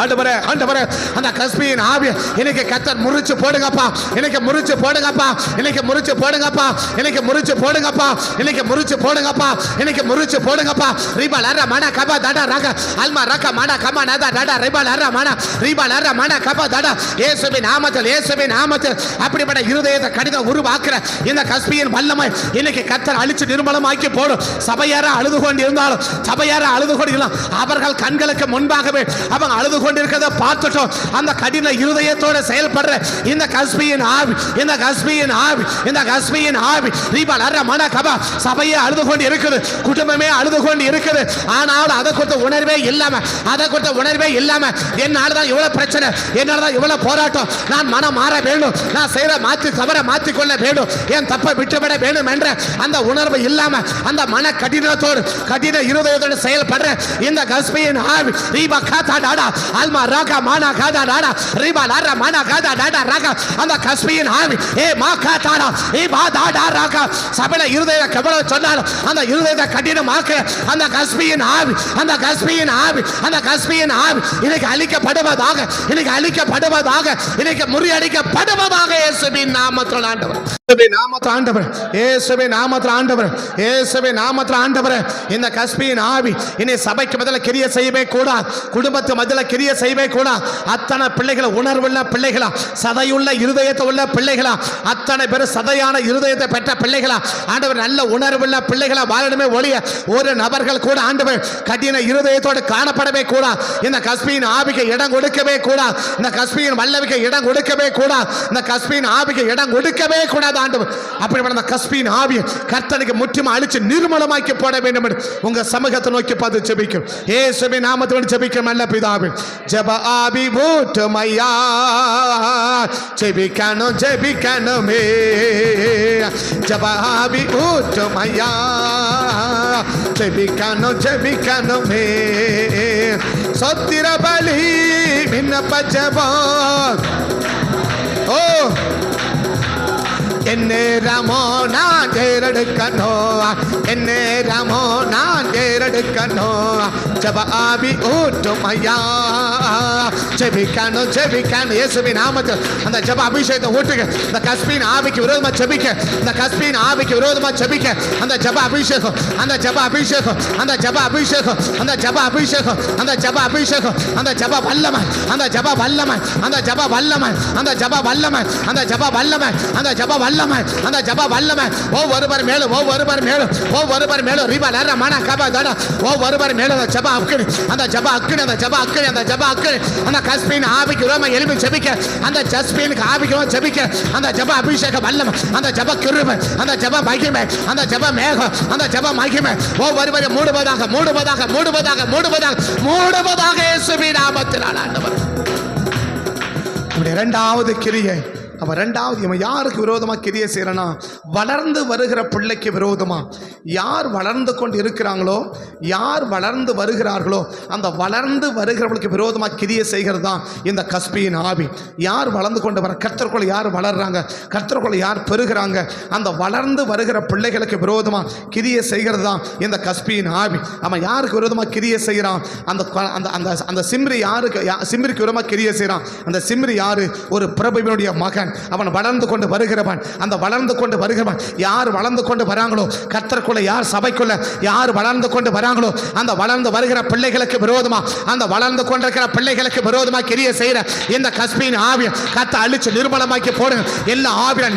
ஆண்டவரே, ஆண்டவரே அந்த கஸ்பியின் ஆவி இன்னைக்கு கர்த்தர் முறிச்சு போடுங்கப்பா, இன்னைக்கு முறிச்சு போடுங்கப்பா, இன்னைக்கு முறிச்சு போடுங்கப்பா, இன்னைக்கு முறிச்சு போடுங்கப்பா, இன்னைக்கு முறிச்சு போடுங்கப்பா, இன்னைக்கு முறிச்சு போடுங்கப்பா. ரிபா லர மன கபா தடா ரக அல்மா ரக மன கமா நதா டடா ரிபா லர மன ரிபா லர மன கபா தடா. இயேசுவின் நாமத்தில், இயேசுவின் நாமத்தில் அப்படிப்பட்ட இருதயத்தை கடினம் உருவாக்குற இந்த கஸ்பியின் வல்லமை இன்னைக்கு கர்த்தர் அழிச்சு நிர்மலமாக்கி போடும். சபையார அழுது கொண்டு இருந்தாலும், சபையார அழுது கொண்டு இருந்தாலும் அவர்கள் கண்களுக்கு முன்பாகவே அவங்க அழுது கொண்டிருக்கிறத பார்த்துட்டோம். அந்த கடின இருதயத்தோட செயல்படுற இந்த கஸ்பியின் ஆவி, இந்த கஸ்பியின் ஆவி, இந்த கஸ்பியின் ஆவி ரீபா லர மன கபா சபையே அழுது கொண்டு இருக்குது, குடும்பமே அழுது கொண்டு இருக்குது. ஆனால் அதை கொடுத்த உணர்வே இல்லாம, அதை கொடுத்த உணர்வே இல்லாம என்னால தான் இவ்வளவு பிரச்சனை, என்னால தான் இவ்வளவு போராட்டம், நான் மனம் மாற வேண்டும், நான் செய்யற மாற்றி தவற மாற்றிக்கொள்ள வேண்டும், என் தப்பை விட்டுவிட வேண்டும் என்ற அந்த உணர்வு இல்லாம அந்த மன கடினத்தோடு, கடின இருதயத்தோடு செயல்படுற இந்த கஸ்பியின் ஆவி ரீபா காதா டாடா அல்மா ராகா மானா காதா டாடா ரிபா லாரா மானா காதா டாடா ராகா. அந்த கஸ்பியின் ஆவி ஏ மா காதாடா ஏ பா டாடா ராகா. சபையில இருதய கவலை சொன்னாலும் அந்த இருதயத்தை கடினமாக்க அந்த கஸ்பியின் ஆவி, அந்த கஸ்பியின் ஆவி, அந்த கஸ்பியின் ஆவி இன்னைக்கு அழிக்கப்படுவதாக, இன்னைக்கு அழிக்கப்படுவதாக, இன்னைக்கு முறியடிக்கப்படுவதாக. இயேசுவின் நாமத்தில் ஆண்டவர், இயேசுவின் நாமத்தில் ஆண்டவர், இயேசுவின் நாமத்தில் ஆண்டவர், இயேசுவின் நாமத்தில் ஆண்டவர். இந்த கஸ்பியின் ஆவி இனி சபைக்கு பதில கிரியை செய்யவே கூடாது, குடும்பத்து மத்தியில கிரியை செய்யவே கூடாது. அத்தனை பிள்ளைகளை உணர்வுள்ள பிள்ளைகளா, சதையுள்ள இருதயத்தை உள்ள பிள்ளைகளா, அத்தனை பேர் சதையான இருதயத்தை பெற்ற பிள்ளைகளா ஆண்டவர், நல்ல உணர்வுள்ள பிள்ளைகளா வாழணுமே ஒழிய ஒரு நபர்கள் கூட ஆண்டவர் கடின இருதயத்தோடு காணப்படவே கூடாது. இந்த கஸ்பியின் ஆவிக்கு இடம் கொடுக்கவே கூடாது, இந்த கஸ்பியின் வல்லவிக்கு இடம் கொடுக்கவே கூடாது, இந்த கஸ்பியின் ஆவிக்கு இடம் கொடுக்கவே கூடாது ஆண்டவர். அப்படிப்பட்ட அந்த கஸ்பியின் ஆவியை கர்த்தனுக்கு முற்றிலும் அழிச்சு நிர்மலமாக்கி போட வேண்டும் என்று உங்க சமூகத்தை நோக்கி பார்த்து ஜெபிக்கும். இயேசுவின் நாமத்தோடு ஜெபிக்கும் நல்ல பிதாவே. ஜெப ஆவி ஊற்றுமையா, ஜெபிக்கணும் ஜெபிக்கணுமே, ஜெப ஆவி ஊற்றுமையா, ஜெபிக்கணும் ஜெபிக்கணுமே. சொத்திர பலி விண்ணப்ப ஜெபம் ஓ என்னேரமோ நான் தேரெடுக்கணும், என்னேரமோ நான் தேரெடுக்கணும். ஜெப ஆவி ஊற்றுமையா, ஜெபிக்கணும் ஜெபிக்கணும். இயேசுவின் நாமத்தில் அந்த ஜெப அபிஷேகத்தை ஊட்டுங்க. இந்த கஸ்பியின் ஆவிக்கு விரோதமா ஜெபிக்க, இந்த கஸ்பியின் ஆவிக்கு விரோதமா ஜெபிக்க அந்த ஜெப அபிஷேகம், அந்த ஜெப அபிஷேகம், அந்த ஜெப அபிஷேகம், அந்த ஜெப அபிஷேகம், அந்த ஜெப அபிஷேகம், அந்த ஜெப வல்லமை, அந்த ஜெப வல்லமை, அந்த ஜெப வல்லமை, அந்த ஜெப வல்லமை, அந்த ஜெப வல்லமை, அந்த ஜெப வல்லமை, வல்லமை, அந்த ஜப வல்லமை ஒவ்வொருவர் மேலும் ரிபா லர மன கபா தட ஒவ்வொருவர் மேலும் அந்த ஜப அக்கினி, அந்த ஜப அக்கினி, அந்த கஸ்பீன் ஆவிக்கு ரோம எலும்பி ஜெபிக்க, அந்த ஜஸ்பீனுக்கு ஆவிக்கு ஜெபிக்க, அந்த ஜப அபிஷேக வல்லமை, அந்த ஜப கிருபை, அந்த ஜப மகிமை, அந்த ஜப மேகம், அந்த ஜப மகிமை ஒவ்வொருவரை மூடுவதாக இயேசுவின் நாமத்தினால் ஆண்டவர். இரண்டாவது கிரியை, அவன் ரெண்டாவது இவன் யாருக்கு விரோதமாக கிரியை செய்யறனா, வளர்ந்து வருகிற பிள்ளைக்கு விரோதமா. யார் வளர்ந்து கொண்டு இருக்கிறாங்களோ, யார் வளர்ந்து வருகிறார்களோ, அந்த வளர்ந்து வருகிறவர்களுக்கு விரோதமாக கிரியை செய்கிறது தான் இந்த கஸ்பியின் ஆவி. யார் வளர்ந்து கொண்டு வர, கர்த்தருக்குள்ள யார் வளர்றாங்க, கர்த்தருக்குள்ள யார் பெறுகிறாங்க, அந்த வளர்ந்து வருகிற பிள்ளைகளுக்கு விரோதமாக கிரியை செய்கிறது தான் இந்த கஸ்பியின் ஆவி. அவன் யாருக்கு விரோதமாக கிரியை செய்கிறான், அந்த சிம்ரி யாருக்கு, சிம்ரிக்கு விரோதமாக கிரியை செய்கிறான். அந்த சிம்ரி யாரு? ஒரு பிரபுவினுடைய மகன். அவன் வளர்ந்து கொண்டு வருகிறவன். அந்த வளர்ந்து கொண்டு வருகிறவன் யார் வளர்ந்து கொண்டு வராங்களோ, கர்த்தருக்குள்ள யார், சபைக்குள்ள யார் வளர்ந்து கொண்டு வராங்களோ, அந்த வளர்ந்து வருகிற பிள்ளைகளுக்கு விரோதமா, அந்த வளர்ந்து கொண்டிருக்கிற பிள்ளைகளுக்கு விரோதமா கிரியை செய்யற இந்த கஸ்பியின் ஆவியை கத்த அழிச்சு நிர்மலமாக்கி போடுங்க. எல்லா ஆவியில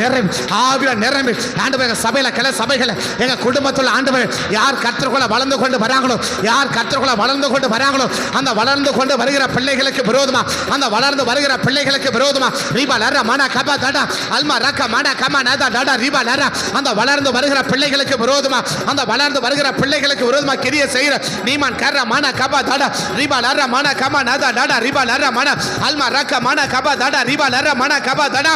நிரம்பி ஆண்டவர் சபையில, கிளை சபைகளை, எங்க குடும்பத்தில் ஆண்டவர் யார் கர்த்தருக்குள்ள வளர்ந்து கொண்டு வராங்களோ, யார் கர்த்தருக்குள்ள வளர்ந்து கொண்டு வராங்களோ, அந்த வளர்ந்து கொண்டு வருகிற பிள்ளைகளுக்கு விரோதமா, அந்த வளர்ந்து வருகிற பிள்ளைகளுக்கு விரோதமா ரீபா லர மன கபா தடா அல்மா ரக்க மன கமா நதா டடா ரீபா லர, அந்த வளர்ந்து வருகிற பிள்ளைகளுக்கு விரோதமா, அந்த வளர்ந்து வருகிற பிள்ளைகளுக்கு விரோதமா கிரியை செய்யற நீமான் கர்ர மன கபா தடா ரீபா லர மன கமா நதா டடா ரீபா லர மன அல்மா ரக்க மன கபா தடா ரீபா லர மன கபா தடா.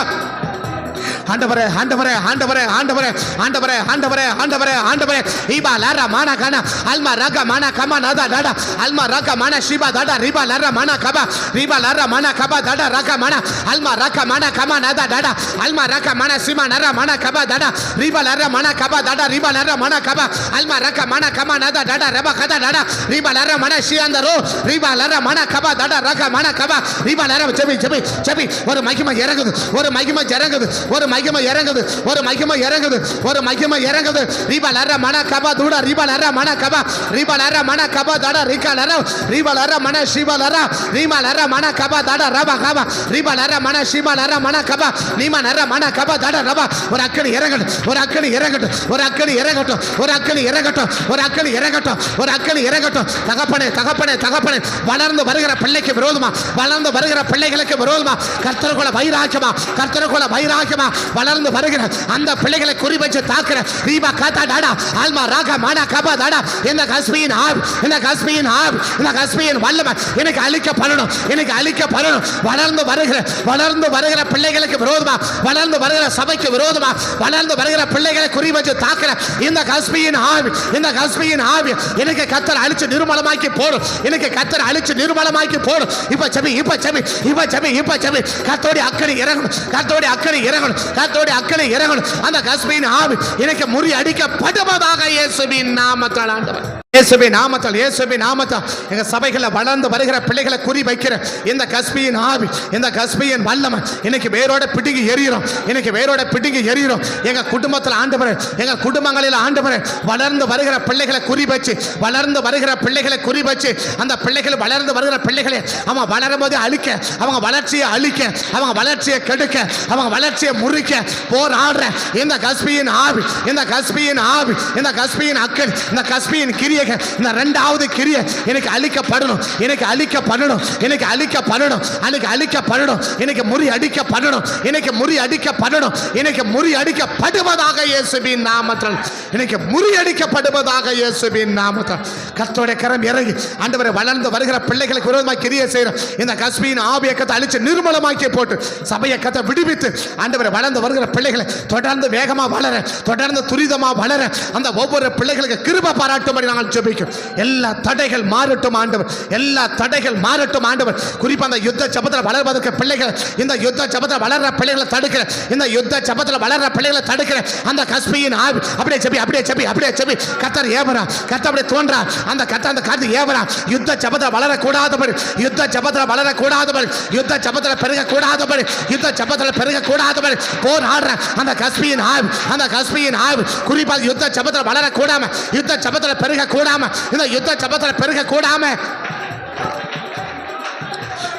ஆண்டவரே ஆண்டவரே ஆண்டவரே ஆண்டவரே ஆண்டவரே ஆண்டவரே ஆண்டவரே ஆண்டவரே ஈபா லர மன கன அல்மா ரக மன கமா நதா டடா அல்மா ரக மன ஷிபா டடா ரீபா லர மன கபா ரீபா லர மன கபா டடா ரக மன அல்மா ரக மன கமா நதா டடா அல்மா ரக மன சிமா நர மன கபா டடா ரீபா லர மன கபா டடா ரீபா லர மன கபா அல்மா ரக மன கமா நதா டடா ரப கதா டடா ரீபா லர மன ஷியாந்தரோ ரீபா லர மன கபா டடா ரக மன கபா ரீபா லர ஜெபி ஜெபி ஜெபி. ஒரு மகிமை இறங்குது, ஒரு மகிமை இறங்குது, ஒரு மகிமை இறங்குது, ஒரு மகிமை இறங்குது, ஒரு மகிமை இறங்குது. ரீபா லர மன கபா தூடா ரீபா லர மன கபா ரீபா லர மன கபா தடா ரிகா லர ரீபா லர மன ஷிபா லர ரீமா லர மன கபா தடா ரபா கபா ரீபா லர மன ஷிபா லர மன கபா நீமா லர மன கபா தடா ரபா. ஒரு அக்கனி இறங்கட்டும், ஒரு அக்கனி இறங்கட்டும், ஒரு அக்கனி இறங்கட்டும், ஒரு அக்கனி இறங்கட்டும், ஒரு அக்கனி இறங்கட்டும், ஒரு அக்கனி இறங்கட்டும். தகப்பனே தகப்பனே தகப்பனே, வளர்ந்து வருகிற பிள்ளைக்கு விரோதமா, வளர்ந்து வருகிற பிள்ளைகளுக்கு விரோதமா, கர்த்தருக்குள்ள வைராக்கியமா, கர்த்தருக்குள்ள வைராக்கியமா வளர்ந்து வருகிற அந்த பிள்ளைகளை குறிவச்சு தாக்குற ரீபா காத்தா டாடா ஆல்மா ராகா மாடா கபா டாடா இந்த கஸ்பியின் ஆவி, இந்த கஸ்பியின் ஆவி, இந்த கஸ்பியின் வல்லமை எனக்கு அழிக்கப்படணும், எனக்கு அழிக்கப்படணும். வளர்ந்து வருகிற பிள்ளைகளுக்கு விரோதமா, வளர்ந்து வருகிற சபைக்கு விரோதமா, வளர்ந்து வருகிற பிள்ளைகளை குறிவச்சு தாக்குற இந்த கஸ்பியின் ஆவி, இந்த கஸ்பியின் ஆவி எனக்கு கத்தர் அழிச்சு நிர்மலமாக்கி போடும், எனக்கு கத்தர் அழிச்சு நிர்மலமாக்கி போடும். இப்ப செபி, இப்ப செபி, இப்ப செபி, இப்ப செபி. கர்த்தருடைய அக்கறை இறங்கணும், கர்த்தருடைய அக்கறை இறங்கணும், கர்த்தருடைய அக்கறை இறங்கணும். அந்த கஸ்பியின் ஆவி எனக்கு முறியடிக்கப்படுவதாக இயேசுவின் நாமத்தால் ஆண்டவர், இயேசுவின் நாமத்தால், இயேசுவின் நாமத்தால் எங்க சபைகளை வளர்ந்து வருகிற பிள்ளைகளை குறி வைக்கிற இந்த கஸ்பியின் ஆவி, இந்த கஸ்பியின் வல்லமை இன்னைக்கு வேரோட பிடுங்கி எறிகிறோம், இன்னைக்கு வேரோட பிடுங்கி எறிகிறோம். எங்க குடும்பத்தில் ஆண்டவரே, எங்க குடும்பங்களில் ஆண்டவரே, வளர்ந்து வருகிற பிள்ளைகளை குறி வச்சு, வளர்ந்து வருகிற பிள்ளைகளை குறி வச்சு, அந்த பிள்ளைகள் வளர்ந்து வருகிற பிள்ளைகளை அவங்க வளரும் போது அழிக்க, அவங்க வளர்ச்சியை அழிக்க, அவங்க வளர்ச்சியை கெடுக்க, அவங்க வளர்ச்சியை முறிக்க போராடுற இந்த கஸ்பியின் ஆவி, இந்த கஸ்பியின் ஆவி, இந்த கஸ்பியின் அக்கல், இந்த கஸ்பியின் கிரியை, இந்த இரண்டாவது கிரியை எனக்கு அழிக்கப்படணும், எனக்கு அழிக்கப்படணும், எனக்கு அழிக்கப்படணும், எனக்கு அழிக்கப்படணும், எனக்கு முறியடிக்கப்படணும், எனக்கு முறியடிக்கப்படணும், எனக்கு முறியடிக்கப்படுவதாக இயேசுவின் நாமத்தில், எனக்கு முறியடிக்கப்படுவதாக இயேசுவின் நாமத்தில். கர்த்தருடைய கரம் இறங்கி ஆண்டவரே, வளர்ந்து வருகிற பிள்ளைகளுக்கு விரோதமாக கிரியை செய்யற இந்த கஸ்பியின் ஆவியை கத்தை அழிச்சு நிர்மலமாக்கி போட்டு சபையை கத்தை விடுவித்து ஆண்டவரே, வளர்ந்து வருகிற பிள்ளைகளை தொடர்ந்து வேகமா வளர, தொடர்ந்து துரிதமா வளர அந்த ஒவ்வொரு பிள்ளைகளுக்கு கிருபை பாராட்டும்படி நாங்கள் ஜெபிக்கும். எல்லா தடைகள் மாறட்டும் ஆண்டவர், எல்லா தடைகள் மாறட்டும் ஆண்டவர். குறிப்பா அந்த யுத்த ஜெபத்தில் வளர்வதற்கு பிள்ளைகள், இந்த யுத்த ஜெபத்தில் வளர்ற பிள்ளைகளை தடுக்கிற, இந்த யுத்த ஜெபத்தில் வளர்ற பிள்ளைகளை தடுக்கிற அந்த கஸ்பியின் ஆவி அப்படியே ஜெபி, அப்படியே ஜெபி, அப்படியே ஜெபி. கர்த்தர் ஏவரா, கர்த்தர் அப்படியே தோன்றா, அந்த கர்த்தர் அந்த காத்து ஏவரா. யுத்த ஜெபத்தில் வளரக்கூடாதபடி, யுத்த ஜெபத்தில் வளரக்கூடாதபடி, யுத்த ஜெபத்தில் பெருகக்கூடாதபடி, யுத்த ஜெபத்தில் பெருகக்கூடாதபடி போராடுற அந்த கஸ்பியின் ஆவி, அந்த கஸ்பியின் ஆவி குறிப்பா யுத்த ஜெபத்தில் வளரக்கூடாம, யுத்த ஜெபத்தில் பெருக கூடாம, இந்த யுத்த ஜெபத்தில் பெருக கூடாம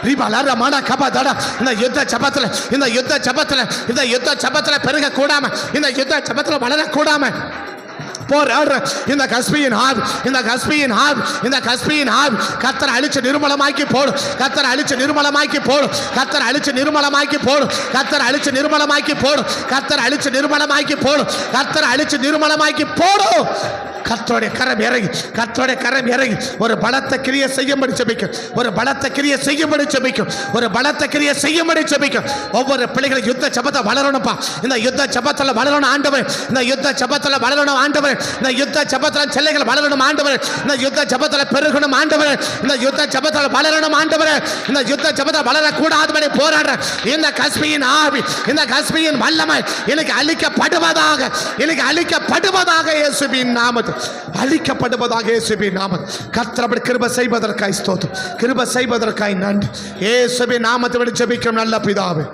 ரீபா லர மன கபா தடா. இந்த யுத்த ஜபத்துல பெருக கூடாம, இந்த யுத்த ஜபத்துல வளர கூடாம போராடுற இந்த கஸ்பியின் ஆவி, இந்த கஸ்பியின் ஆவி, இந்த கஸ்பியின் ஆவி கர்த்தரை அழிச்சு நிர்மலமாக்கி போடும். கர்த்தரை அழிச்சு நிர்மலமாக்கி போடும். கர்த்தரை அழிச்சு நிர்மலமாக்கி போடும். கர்த்தரை அழிச்சு நிர்மலமாக்கி போடும். கர்த்தரை அழிச்சு நிர்மலமாக்கி போடும். கர்த்தரை அழிச்சு நிர்மலமாக்கி போடும். கர்த்தருடைய கரம் இறங்கி, கர்த்தருடைய கரம் இறங்கி ஒரு பலத்த கிரியை செய்யும்படி ஜெபிக்கும். ஒரு பலத்த கிரியை செய்யும்படி ஜெபிக்கும். ஒரு பலத்த கிரியை செய்யும்படி ஜெபிக்கும். ஒவ்வொரு பிள்ளைகளும் யுத்த ஜெபத்தை வளரணும்ப்பா. இந்த யுத்த ஜெபத்துல வளரணும் ஆண்டவரே. இந்த யுத்த ஜெபத்துல வளரணும் ஆண்டவரே. இந்த யுத்த ஜெபத்துல செல்லைகள் வளரணும் ஆண்டவரே. இந்த யுத்த ஜெபத்துல பெருகணும் ஆண்டவரே. இந்த யுத்த ஜெபத்துல வளரணும் ஆண்டவரே. இந்த யுத்த ஜெபத்துல வளரக்கூடாதபடி போராடுற இந்த கஸ்பியின் ஆவி, இந்த கஸ்பியின் வல்லமை எனக்கு அழிக்கப்படுவதாக, எனக்கு அழிக்கப்படுவதாக இயேசுவின் நாமத்தில் அழிக்கப்படுவதாக இயேசுவின் நாமத்தில். கர்த்தர் அப்படி கிருபை செய்வதற்காய் ஸ்தோத்திரம், கிருபை செய்வதற்காய் நன்றி. இயேசுவின் நாமத்தை ஜெபிக்கிறோம் நல்ல பிதாவே.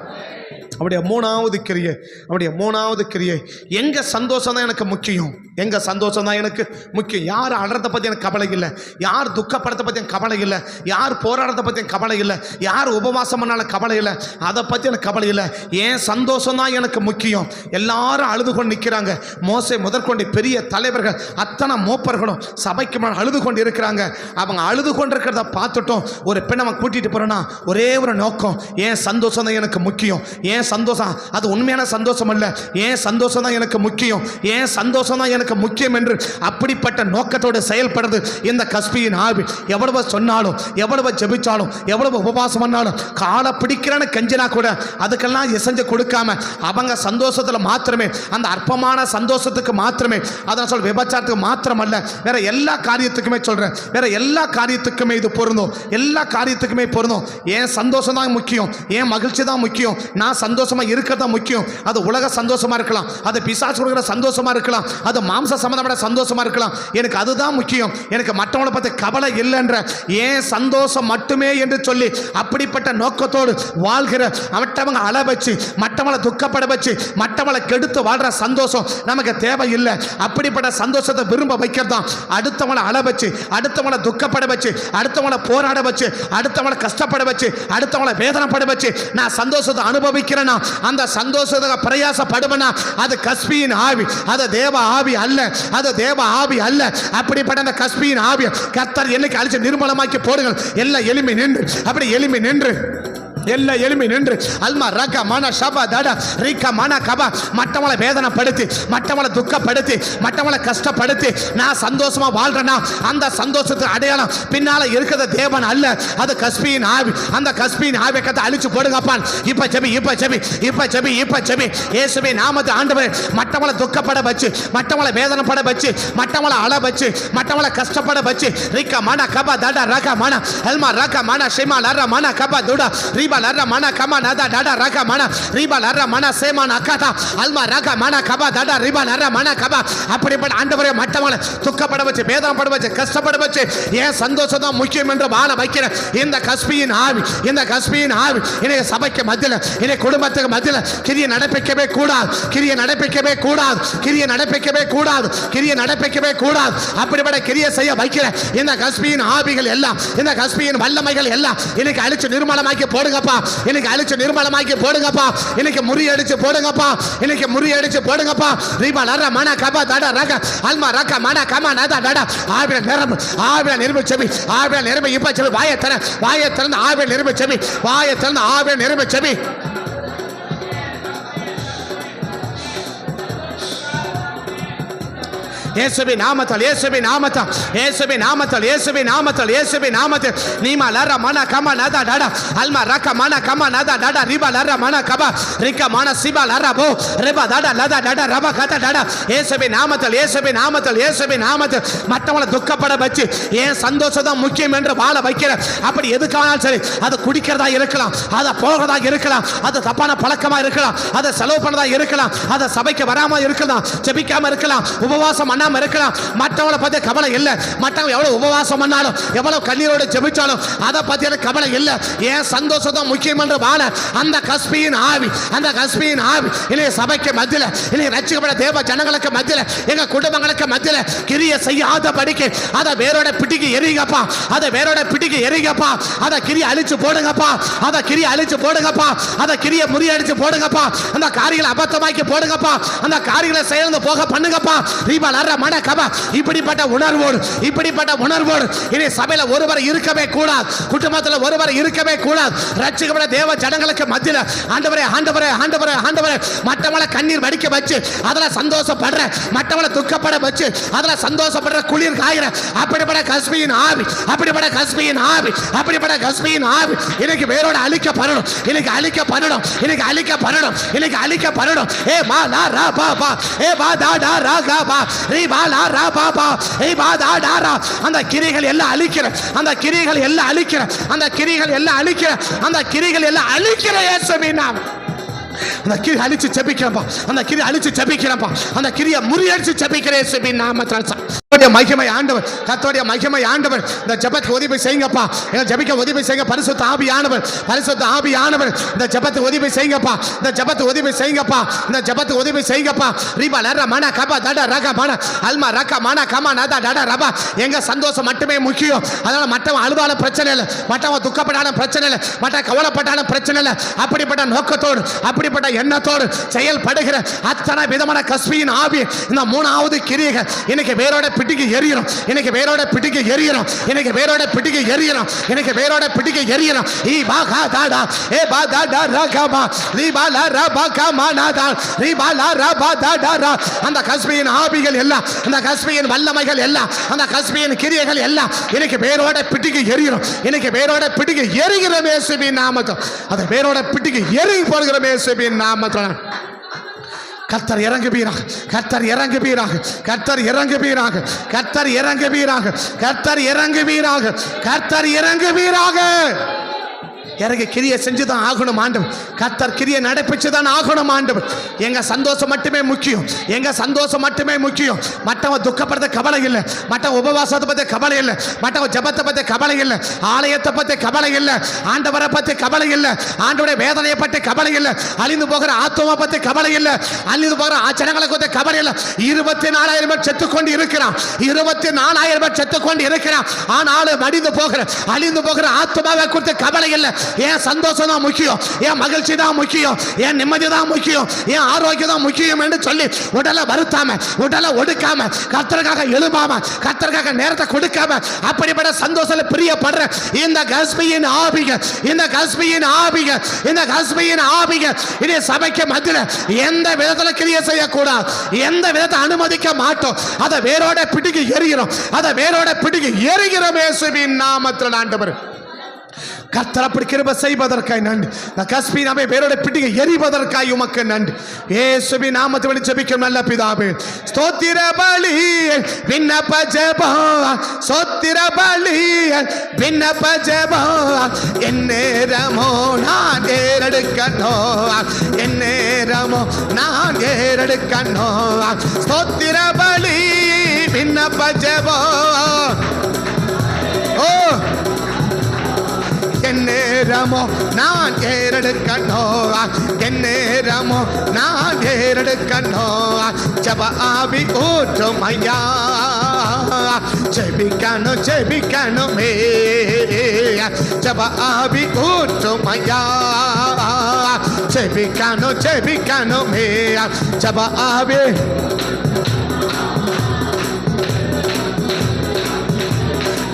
அவருடைய மூணாவது கிரியை எங்க சந்தோஷம் தான் எனக்கு முக்கியம். எங்க சந்தோஷம் தான் எனக்கு முக்கியம். யார் அழறதை பற்றி எனக்கு கவலை இல்லை, யார் துக்கப்படத்தை பற்றி எனக்கு கவலை இல்லை, யார் போராடத்தை பற்றி எனக்கு கவலை இல்லை, யார் உபவாசம் பண்ணாலும் கவலை இல்லை, அதை பற்றி எனக்கு கவலை இல்லை. ஏன் சந்தோஷம் தான் எனக்கு முக்கியம். எல்லாரும் அழுது கொண்டு நிற்கிறாங்க. மோசே முதற்கொண்டு பெரிய தலைவர்கள் அத்தனை மூப்பர்களும் சபைக்கு அழுது கொண்டு இருக்கிறாங்க. அவங்க அழுது கொண்டு இருக்கிறத பார்த்துட்டோம். ஒரு பெண் அவன் கூட்டிகிட்டு போகிறோன்னா ஒரே ஒரு நோக்கம், ஏன் சந்தோஷம் தான் எனக்கு முக்கியம். ஏன் சந்தோஷம் அது உண்மையான சந்தோஷம் அல்ல, ஏன் சந்தோஷம் தான் எனக்கு முக்கியம், ஏன் சந்தோஷம் தான் எனக்கு முக்கியம் என்று அப்படிப்பட்ட நோக்கத்தோடு செயல்படுறது இந்த கஸ்பியின் ஆவி. எவ்வளவு சொன்னாலும், எவ்வளவு ஜெபிச்சாலும், எவ்வளவு உபவாசம் பண்ணாலும், காலை பிடிக்கிறன்னு கெஞ்சினா கூட அதுக்கெல்லாம் எசஞ்சு கொடுக்காம அவங்க சந்தோஷத்தில் மாத்திரமே, அந்த அற்பமான சந்தோஷத்துக்கு மாத்திரமே, அதான் சொல் விபச்சாரத்துக்கு மாத்திரம் அல்ல, வேற எல்லா காரியத்துக்குமே சொல்றேன், வேற எல்லா காரியத்துக்குமே இது பொருந்தும், எல்லா காரியத்துக்குமே பொருந்தும். ஏன் சந்தோஷம் தான் முக்கியம், ஏன் மகிழ்ச்சி தான் முக்கியம், நான் சந்தோஷமா இருக்கிறதா முக்கியம். அது உலக சந்தோஷமா இருக்கலாம், அது பிசாசு கொடுக்கிற சந்தோஷமா இருக்கலாம், அது மாம்ச சம்பந்தப்பட்ட சந்தோஷமா இருக்கலாம். எனக்கு அதுதான் முக்கியம், எனக்கு மற்றவங்களை பற்றி கவலை இல்லைன்ற ஏன் சந்தோஷம் மட்டுமே என்று சொல்லி அப்படிப்பட்ட நோக்கத்தோடு வாழ்கிற மற்றவங்க அள வச்சு, மற்றவங்களை துக்கப்பட வச்சு, மற்றவங்களை கெடுத்து வாழ்ற சந்தோஷம் நமக்கு தேவையில்லை. அப்படிப்பட்ட சந்தோஷத்தை விரும்ப வைக்கிறது தான் அடுத்தவங்களை அள வச்சு, அடுத்தவங்களை துக்கப்பட வச்சு, அடுத்தவங்களை போராட வச்சு, அடுத்தவங்களை கஷ்டப்பட வச்சு, அடுத்தவங்களை வேதனைப்பட வச்சு நான் சந்தோஷத்தை அனுபவிக்கிறேன்னா, அந்த சந்தோஷத்தை பிரயாசப்படுவேனா, அது கஸ்பியின் ஆவி, அது தேவ ஆவி அல்ல, அது தேவ ஆவி அல்ல. அப்படிப்பட்ட அந்த கஸ்பியின் ஆவி கர்த்தர் என்னைக்கு அழிச்சு நிர்மலமாக்கி போடுங்கள். எல்லாம் எளிமை நின்று, அப்படி எளிமை நின்று, எல்லாம் எளிமை நின்று அல்மா ரக மன ஷபா தட ரீக மன கபா மற்றவங்களை வேதனைப்படுத்தி, மற்றவங்களை துக்கப்படுத்தி, மற்றவங்களை கஷ்டப்படுத்தி நான் சந்தோஷமா வாழ்றேன்னா அந்த சந்தோஷத்துக்கு அடையாளம் பின்னால இருக்கிறது தேவன் அல்ல, அது கஸ்பியின் ஆவி. அந்த கஸ்பியின் ஆவியை கத்தை அழிச்சு போடுங்கப்பான். இப்ப செபி, இப்ப செபி, இப்ப செபி, இப்ப செபி. இயேசுவே நாமத்தை ஆண்டவரே மற்றவங்களை துக்கப்பட வச்சு, மற்றவங்களை வேதனைப்பட வச்சு, மற்றவங்களை அழ வச்சு, மற்றவங்களை கஷ்டப்பட வச்சு ரீக மன கபா தட ரக மன அல்மா ரக மன ஷிமா லர மன கபா துட ரீபா லர மன கமா நத டட ரக மன ரீபா லர மன சேமா நகதா அல்மா ரக மன கபா தட ரீபா லர மன கபா. அப்படிப்பட்ட ஆண்டவரே மற்றவங்களை துக்கப்பட வச்சு, வேதனைப்பட வச்சு, கஷ்டப்பட வச்சு ஏன் சந்தோஷம் தான் முக்கியம் என்று வாழ வைக்கிற இந்த கஸ்பியின் ஆவி, இந்த கஸ்பியின் ஆவி என்னைய சபைக்கு மத்தியில், என்னைய குடும்பத்துக்கு மத்தியில் கிரியை நடப்பிக்கவே கூடாது, கிரியை நடப்பிக்கவே கூடாது, கிரியை நடப்பிக்கவே கூடாது, கிரியை நடப்பிக்கவே கூடாது. அப்படிப்பட்ட கிரியை செய்ய வைக்கிற இந்த கஸ்பியின் ஆவிகள் எல்லாம், இந்த கஸ்பியின் வல்லமைகள் எல்லாம் இன்னைக்கு அழிச்சு நிர்மலமாக்கி போடுங்கப்பா, இன்னைக்கு அழிச்சு நிர்மலமாக்கி போடுங்கப்பா, இன்னைக்கு முறியடிச்சு போடுங்கப்பா, இன்னைக்கு முறியடிச்சு போடுங்கப்பா. ரீபா லர மன கபா தட ரக அல்மா ரக மன கமா நத டட ஆவில நிரம்பு, ஆவில நிரம்பு செபி, ஆவில நிரம்பு. இப்ப செபி, வாயை திறந்து ஆவில நிரம்பு செபி, வாயை திறந்து ஆவில நிரம்பு செபி. இயேசுவே நாமத்தில், இயேசுவே நாமத்தில், இயேசுவே நாமத்தில், இயேசுவே நாமத்தில், இயேசுவே நாமத்தில். நீமா லர மன கமா நத டட அல்மா ரக மன கமா நத டட ரிபா லர மன கபா ரிக மன சிபா லர போ ரிபா டட லத டட ரப கத டட. இயேசுவே நாமத்தில், இயேசுவே நாமத்தில், இயேசுவே நாமத்தில். மற்றவங்களை துக்கப்பட வச்சு ஏன் சந்தோஷம் தான் முக்கியம் என்று வாழ வைக்கிற, அப்படி எதுக்கானாலும் சரி, அது குடிக்கிறதா இருக்கலாம், அதை போகிறதா இருக்கலாம், அது தப்பான பழக்கமா இருக்கலாம், அதை செலவு பண்ணதா இருக்கலாம், அதை சபைக்கு வராம இருக்கலாம், ஜெபிக்காம இருக்கலாம், உபவாசம் பண்ணாம இருக்கலாம். மற்றவங்களை பத்தி கவலை இல்லை. மற்றவங்க எவ்வளவு உபவாசம் பண்ணாலும் எவ்வளவு கண்ணீரோடு ஜெபிச்சாலும் அதை பத்தி எனக்கு கவலை இல்லை. ஏன் சந்தோஷம் தான் முக்கியம் என்று வாழ அந்த கஸ்பியின் ஆவி, அந்த கஸ்பியின் ஆவி இளைய சபைக்கு மத்தியில், இளைய ரட்சிக்கப்பட்ட தேவ ஜனங்களுக்கு மத்தியில், எங்க குடும்பங்களுக்கு மத்தியில் கிரிய செய்யாத படிக்க அதை வேரோட பிடிக்கு எரிங்கப்பா, அதை வேரோட பிடிக்கு எரிங்கப்பா, அதை கிரிய அழிச்சு போடுங்கப்பா, அதை கிரிய அழிச்சு போடுங்கப்பா, அதை கிரிய முறியடிச்சு போடுங்கப்பா, அந்த காரியங்களை அபத்தமாக்கி போடுங்கப்பா, அந்த காரியங்களை சேர்ந்து போக பண்ணுங்கப்பா. ரீபாலற மன கபா இப்படிப்பட்ட உணர்வோடு, இப்படிப்பட்ட உணர்வோடு இனி சபையில ஒருவர் இருக்கவே கூடாது, குடும்பத்தில் ஒருவர் இருக்கவே கூடாது. ரட்சிக்கப்பட்ட தேவ ஜனங்களுக்கு மத்தியில் ஆண்டவரே ஆண்டவரே ஆண்டவரே ஆண்டவரே மற்றவங்களை கண்ணீர் வடிக்க வச்சு அதில் சந்தோஷப்படுற, மற்றவங்களை துக்கப்பட வச்சு அதில் சந்தோஷப்படுற குளிர் காயிற அப்படிப்பட்ட கஸ்பியின் ஆவி, அப்படிப்பட்ட கஸ்பியின் ஆவி, அப்படிப்பட்ட கஸ்பியின் ஆவி இன்னைக்கு வேரோட அழிக்கப்படணும், இன்னைக்கு அழிக்கப்படணும், இன்னைக்கு அழிக்கப்படணும், இன்னைக்கு அழிக்கப்படணும். ஏ மா லா ரா பா பா, ஏ பா தா டா ரா கா பா, ரீ பா லா ரா பா பா, ஏ பா தா டா ரா. அந்த கிரிகள் எல்லாம் அழிக்கிற, அந்த கிரிகள் எல்லாம் அழிக்கிற, அந்த கிரிகள் எல்லாம் அழிக்கிற, அந்த கிரிகள் எல்லாம் அழிக்கிற இயேசுவின் நாமம். அந்த கிரி அழிச்சு ஜெபிக்கிறப்பா, அந்த கிரி அழிச்சு ஜெபிக்கிறப்பா, அந்த கிரியை முறியடிச்சு ஜெபிக்கிற இயேசுவின் நாமத்தால் மகிமை ஆண்டவர், கர்த்தருடைய மகிமை ஆண்டவர். இந்த ஜெபத்துக்கு உதவி செய்யுங்கப்பா, எங்க ஜெபிக்க உதவி செய்யுங்க. பரிசுத்த ஆவியானவர், பரிசுத்த ஆவியானவர் இந்த ஜெபத்துக்கு உதவி செய்யுங்கப்பா, இந்த ஜெபத்துக்கு உதவி செய்யுங்கப்பா, இந்த ஜெபத்துக்கு உதவி செய்யுங்கப்பா. ரீபா லர மன கபா தட ரக மன அல்மா ரக மன கமா நத டட ரபா. எங்க சந்தோஷம் மட்டுமே முக்கியம். அதனால மற்றவன் அழுதாலும் பிரச்சனை இல்லை, மற்றவன் துக்கப்பட்டாலும் பிரச்சனை இல்லை, மற்ற கவலைப்பட்டாலும் பிரச்சனை இல்லை. அப்படிப்பட்ட நோக்கத்தோடு, அப்படிப்பட்ட எண்ணத்தோடு செயல்படுகிற அத்தனை விதமான கஸ்பியின் ஆவி இந்த மூணாவது கிரியைகள் இன்னைக்கு வேரோட பிடிக்க எரியணும், இன்னைக்கு வேரோட பிடிக்க எரியணும், இன்னைக்கு வேரோட பிடிக்க எரியணும், இன்னைக்கு வேரோட பிடிக்க எரியணும். ஈ பா கா தாடா, ஏ பா தா டா ரா கா மா, ரீ பா லா ரா பா கா மா நா தா, ரீ பா லா ரா பா தா டா ரா. அந்த கஸ்பியின் ஆவிகள் எல்லாம், அந்த கஸ்பியின் வல்லமைகள் எல்லாம், அந்த கஸ்பியின் கிரியைகள் எல்லாம் இன்னைக்கு வேரோட பிடிக்க எரியணும், இன்னைக்கு வேரோட பிடிக்க எரிகிற இயேசுவின் நாமத்தில், அதை வேரோட பிடிக்க எரிகி போடுகிற இயேசுவின் நாமத்தில். கர்த்தர் இறங்குவீராக, கர்த்தர் இறங்குவீராக, கர்த்தர் இறங்குவீராக, கர்த்தர் இறங்குவீராக, கர்த்தர் இறங்குவீராக, கர்த்தர் இறங்குவீராக. இறங்கி கிரியை செஞ்சுதான் ஆகணும் ஆண்டவர், கர்த்தர் கிரியை நடைபெற்றுதான் ஆகணும் ஆண்டவர். எங்க சந்தோஷம் மட்டுமே முக்கியம், எங்க சந்தோஷம் மட்டுமே முக்கியம். மற்றவன் துக்கப்படுத்த கவலை இல்லை, மற்ற உபவாசத்தை பற்றி கவலை இல்லை, மற்றவன் ஜபத்தை பற்றி கவலை இல்லை, ஆலயத்தை பற்றி கவலை இல்லை, ஆண்டவரை பற்றி கவலை இல்லை, ஆண்டவருடைய வேதனையை பற்றி கவலை இல்லை, அழிந்து போகிற ஆத்மா பற்றி கவலை இல்லை, அழிந்து போகிற ஆச்சரங்களை பற்றி கவலை இல்லை. 24,000 பேர் செத்துக்கொண்டு இருக்கிறான், 24,000 பேர் செத்துக்கொண்டு இருக்கிறான். ஆனாலும் அழிந்து போகிற, அழிந்து போகிற ஆத்மாவை குறித்து கவலை இல்லை. என் சந்தோஷம் தான் முக்கியம், என் மகிழ்ச்சி தான் முக்கியம், என் நிம்மதி தான் முக்கியம், என் ஆரோக்கியம் தான் முக்கியம் என்று சொல்லி உடலை வருத்தாம, உடலை ஒடுக்காம, கர்த்தருக்காக எழுப்பாம, கர்த்தருக்காக நேரத்தை கொடுக்காம அப்படிப்பட்ட சந்தோஷத்தில் பிரியப்படுற இந்த கஸ்பியின் ஆவிக, இந்த கஸ்பியின் ஆவிக, இந்த கஸ்பியின் ஆவிக இனி சபைக்கு மத்தியில் எந்த விதத்தில் கிரியை செய்யக்கூடாது, எந்த விதத்தை அனுமதிக்க மாட்டோம். அதை வேரோட பிடிக்க எரிகிறோம், அதை வேரோட பிடிக்க எரிகிறோம் இயேசுவின் நாமத்தில் ஆண்டவர். கர்த்தர் அப்படி கிருபை செய்வதற்காய் நன்றி. இந்த கஸ்பி நாமே வேரோட பிடிக்க எரிவதற்காய் உமக்கு நன்றி. இயேசுவின் நாமத்தில் ஜெபிக்கும் நல்ல பிதாவே. ஸ்தோத்திர பலி விண்ணப்ப ஜெபம், ஸ்தோத்திர பலி விண்ணப்ப ஜெபம், எந்நேரமோ நான் ஏறெடுக்கணும், எந்நேரமோ நான் ஏறெடுக்கணும். ஸ்தோத்திர பலி விண்ணப்ப ஜெபம், ஓ எந்நேரமோ நான் ஏறெடுக்கணும், எந்நேரமோ நான் ஏறெடுக்கணும். ஜப ஆவி ஊற்றும் ஐயா, ஜெபிக்கணும் ஜெபிக்கணுமே, ஜப ஆவி ஊற்றும் ஐயா, ஜெபிக்கணும் ஜெபிக்கணுமே. ஜப ஆவி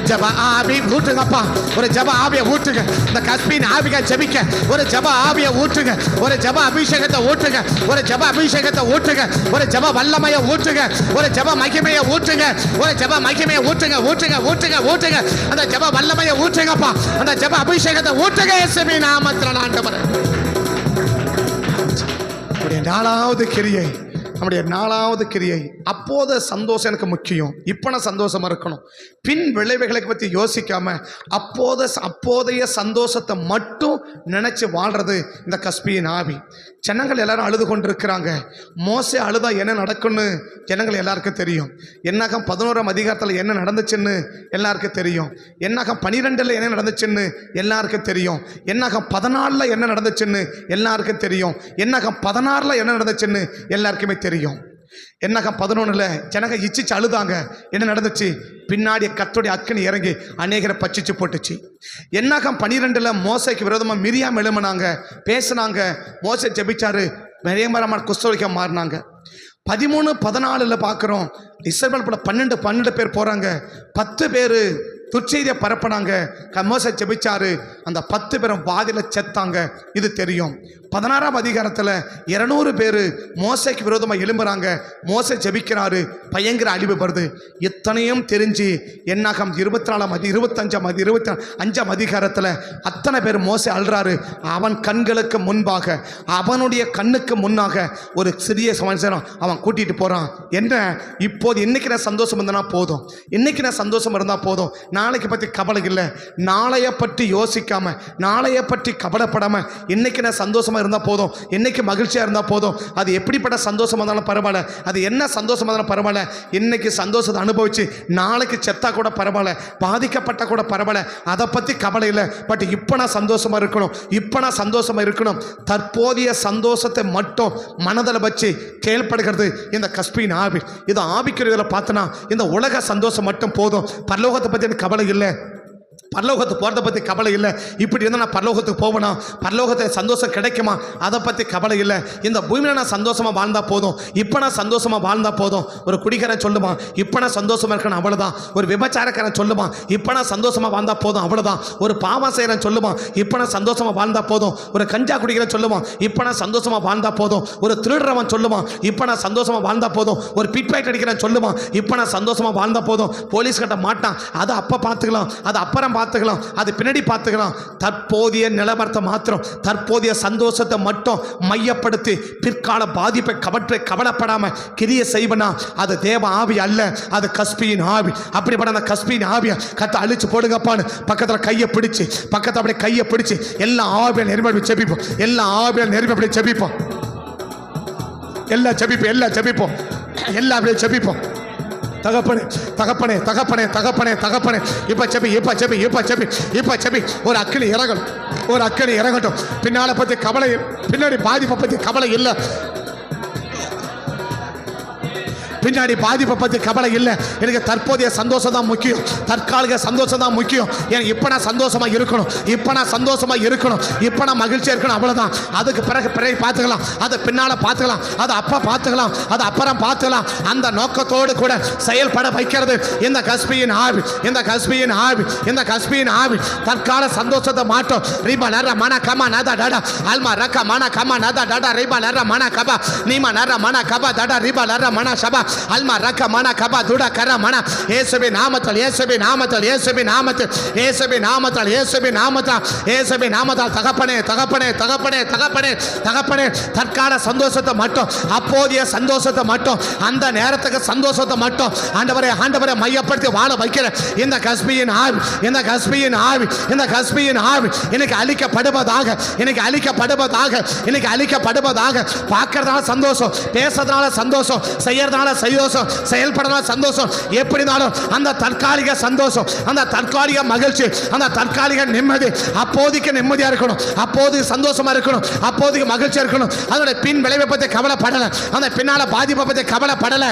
ஜப ஆவி ஊற்றுங்கப்பா, ஒரு ஜப ஆவியை ஊற்றுங்க. இந்த கஸ்பின் ஆவிக ஜபிக்க ஒரு ஜப ஆவியை ஊற்றுங்க, ஒரு ஜப அபிஷேகத்தை ஊற்றுங்க, ஒரு ஜப அபிஷேகத்தை ஊற்றுங்க, ஒரு ஜப வல்லமையை ஊற்றுங்க, ஒரு ஜப மகிமையை ஊற்றுங்க, ஒரு ஜப மகிமையை ஊற்றுங்க, ஊற்றுங்க ஊற்றுங்க ஊற்றுங்க. அந்த ஜப வல்லமையை ஊற்றுங்கப்பா, அந்த ஜப அபிஷேகத்தை ஊற்றுங்க இயேசுவின் நாமத்தில் ஆண்டவரே. 4வது கிரியை நம்முடைய 4வது கிரியை, அப்போது சந்தோஷம் எனக்கு முக்கியம், இப்போ நான் சந்தோஷமாக இருக்கணும். பின் விளைவுகளை பற்றி யோசிக்காமல் அப்போதைய சந்தோஷத்தை மட்டும் நினச்சி வாழ்கிறது இந்த கஸ்பியின் ஆவி. ஜனங்கள் எல்லாரும் அழுது கொண்டு இருக்கிறாங்க. மோசே அழுதா என்ன நடக்கும்னு ஜனங்கள் எல்லாருக்கும் தெரியும். என்னாகம் 11ஆம் அதிகாரத்தில் என்ன நடந்துச்சுன்னு எல்லாருக்கும் தெரியும். என்னாகம் 12ல் என்ன நடந்துச்சுன்னு எல்லாருக்கும் தெரியும். என்னாகம் 14ல் என்ன நடந்துச்சுன்னு எல்லாருக்கும் தெரியும். என்னாகம் 16ல் என்ன நடந்துச்சுன்னு எல்லாருக்குமே தெரியும். என்னாகம் 11ல் ஜனங்க இச்சிச்சு அழுதாங்க. என்ன நடந்துச்சு? பின்னாடி கர்த்தருடைய அக்கினி இறங்கி அநேகரை பச்சிச்சு போட்டுச்சு. என்னாகம் 12ல் மோசைக்கு விரோதமாக மிரியாம் எழும்பினாங்க, பேசினாங்க. மோசை ஜெபிச்சாரு, பயங்கரமான குஷ்டரோகியா மாறினாங்க. 13, 14ல் பார்க்குறோம், இஸ்ரவேல் கூட 12 பேர் போகிறாங்க. 10 பேர் துர்ச்செய்தியை பரப்பினாங்க. மோசை ஜெபிச்சாரு, அந்த 10 பேரும் வாதியில் செத்தாங்க. இது தெரியும். 16ஆம் அதிகாரத்தில் 200 பேர் மோசைக்கு விரோதமாக எழும்புறாங்க. மோசை ஜெபிக்கிறாரு, பயங்கர அழிவு வருது. இத்தனையும் தெரிஞ்சு என்னாகம் 25ஆம் அதிகாரத்தில் அத்தனை பேர் மோசை அழுறாரு. அவன் கண்களுக்கு முன்பாக, அவனுடைய கண்ணுக்கு முன்னாக ஒரு சிறிய சமன்சரம் அவன் கூட்டிகிட்டு போகிறான். என்ன, இப்போது இன்னைக்கு நான் சந்தோஷம் இருந்தனா போதும், இன்னைக்கு நான் சந்தோஷம் இருந்தால் போதும், நாளைக்கு பற்றி கவலை இல்லை, நாளைய பற்றி யோசிக்காமல், நாளைய பற்றி கவலைப்படாமல் இன்னைக்கு நான் சந்தோஷமாக இருந்தால் போதும், இன்னைக்கு மகிழ்ச்சியாக இருந்தால் போதும். அது எப்படிப்பட்ட சந்தோஷமாக இருந்தாலும் பரவாயில்ல, அது என்ன சந்தோஷமாக இருந்தாலும் பரவாயில்ல, இன்னைக்கு சந்தோஷத்தை அனுபவிச்சு நாளைக்கு செத்தா கூட பரவாயில்ல, பாதிக்கப்பட்ட கூட பரவாயில்ல, அதை பற்றி கவலை இல்லை. பட் இப்போ நான் சந்தோஷமாக இருக்கணும், இப்போ நான் சந்தோஷமாக இருக்கணும். தற்போதைய சந்தோஷத்தை மட்டும் மனதில் வச்சு கேள்படுகிறது இந்த கஸ்பியின் ஆவி. இது ஆவிக்கிறதில் பார்த்தனா இந்த உலக சந்தோஷம் மட்டும் போதும், பரலோகத்தை பற்றி எனக்கு கவலை இல்லை, பரலோகத்துக்கு போகிறத பற்றி கவலை இல்லை. இப்படி இருந்தால் நான் பரலோகத்துக்கு போவேனா, பரலோகத்தை சந்தோஷம் கிடைக்குமா, அதை பற்றி கவலை இல்லை. இந்த பூமியில் நான் சந்தோஷமாக வாழ்ந்தால் போதும், இப்போ நான் சந்தோஷமாக வாழ்ந்தால் போதும். ஒரு குடிக்காரன் சொல்லுவான், இப்போ நான் சந்தோஷமாக இருக்கணும், அவ்வளோதான். ஒரு விபச்சாரக்காரன் சொல்லுவான், இப்போ நான் சந்தோஷமாக வாழ்ந்தால் போதும், அவ்வளோதான். ஒரு பாவம் செய்கிறன் சொல்லுவான், இப்போ நான் சந்தோஷமாக வாழ்ந்தால் போதும். ஒரு கஞ்சா குடிக்கிறன் சொல்லுவான், இப்போ நான் சந்தோஷமாக வாழ்ந்தால் போதும். ஒரு திருடுறவன் சொல்லுவான், இப்போ நான் சந்தோஷமாக வாழ்ந்தால் போதும். ஒரு பிட் பாக்கெட் அடிக்கிறேன் சொல்லுவான், இப்போ நான் சந்தோஷமாக வாழ்ந்தால் போதும். போலீஸ் கட்ட மாட்டான், அதை அப்போ பார்த்துக்கலாம், அது அப்புறம் பார்த்துக்கலாம், அது பின்னாடி பார்த்துக்கலாம். தற்போதைய நிலவரத்தை மாத்திரம், தற்போதைய சந்தோஷத்தை மட்டும் மையப்படுத்தி பிற்கால பாதிப்பை கவலைப்படாம கிரிய செய்வனா அது தேவ ஆவி அல்ல, அது கஸ்பியின் ஆவி. அப்படிப்பட்ட அந்த கஸ்பியின் ஆவியை கத்த அழிச்சு போடுங்கப்பான்னு பக்கத்தில் கையை பிடிச்சு, பக்கத்தில் அப்படியே கையை பிடிச்சு எல்லா ஆவியை நெருப்பி செபிப்போம், எல்லா ஆவியை நெருப்பி அப்படி செபிப்போம், எல்லாம் செபிப்போம், எல்லாம் செபிப்போம், எல்லாம் அப்படியே செபிப்போம். தகப்பனே தகப்பனே தகப்பனே தகப்பனே தகப்பனே, இப்ப செபி, இப்ப செபி, இப்ப செபி, இப்ப செபி. ஒரு அக்கினி இறங்கணும், ஒரு அக்கினி இறங்கட்டும். பின்னால பத்தி கவலை, பின்னாடி பாதிப்பை பத்தி கவலை இல்லை, பின்னாடி பாதிப்பை பற்றி கவலை இல்லை. எனக்கு தற்போதைய சந்தோஷம் தான் முக்கியம், தற்காலிக சந்தோஷம் தான் முக்கியம். எனக்கு இப்போ நான் சந்தோஷமாக இருக்கணும், இப்போ நான் சந்தோஷமாக இருக்கணும், இப்போ நான் மகிழ்ச்சியாக இருக்கணும், அவ்வளோதான். அதுக்கு பிறகு பார்த்துக்கலாம், அதை பின்னால் பார்த்துக்கலாம், அதை அப்போ பார்த்துக்கலாம், அதை அப்புறம் பார்த்துக்கலாம். அந்த நோக்கத்தோடு கூட செயல்பட வைக்கிறது இந்த கஸ்பியின் ஆவி, இந்த கஸ்பியின் ஆவி, இந்த கஸ்பியின் ஆவி. தற்கால சந்தோஷத்தை மாட்டோம். ரீபா நர மன கமா நதா டாடா அல்மா ரக்க மன கமா நதா டாடா ரீபா நர மன கபா நீமா நர மன கபா டாடா ரீபா நர மன சபா அல்மா ரக்க மன கபா துடா கர மன. இயேசுவின் நாமத்தில், இயேசுவின் நாமத்தில், இயேசுவின் நாமத்தில், இயேசுவின் நாமத்தில், இயேசுவின் நாமத்தில், இயேசுவின் நாமத்தில். தகப்பனே தகப்பனே தகப்பனே தகப்பனே தகப்பனே, தற்கால சந்தோஷத்தை மட்டும், அப்போதைய சந்தோஷத்தை மட்டும், அந்த நேரத்துக்கு சந்தோஷத்தை மட்டும் ஆண்டவரே ஆண்டவரே மையப்படுத்தி வாழ வைக்கிற இந்த கஸ்பியின் ஆவி, இந்த கஸ்பியின் ஆவி, இந்த கஸ்பியின் ஆவி இன்னைக்கு அழிக்கப்படுவதாக, இன்னைக்கு அழிக்கப்படுவதாக, இன்னைக்கு அழிக்கப்படுவதாக. பார்க்கறதுனால சந்தோஷம், பேசுறதுனால சந்தோஷம், செய்யறதுனால சந்தோஷம், செயல்படுறதுனால சந்தோஷம். எப்படினாலும் அந்த தற்காலிக சந்தோஷம், அந்த தற்காலிக மகிழ்ச்சி, அந்த தற்காலிக நிம்மதி அப்போதைக்கு நிம்மதியா இருக்கணும், அப்போதைக்கு சந்தோஷமா இருக்கணும், அப்போதைக்கு மகிழ்ச்சியா இருக்கணும். அதோட பின் விளைவை பற்றி கவலைப்படலை, அந்த பின்னால பாதிப்பை பற்றி கவலைப்படலை.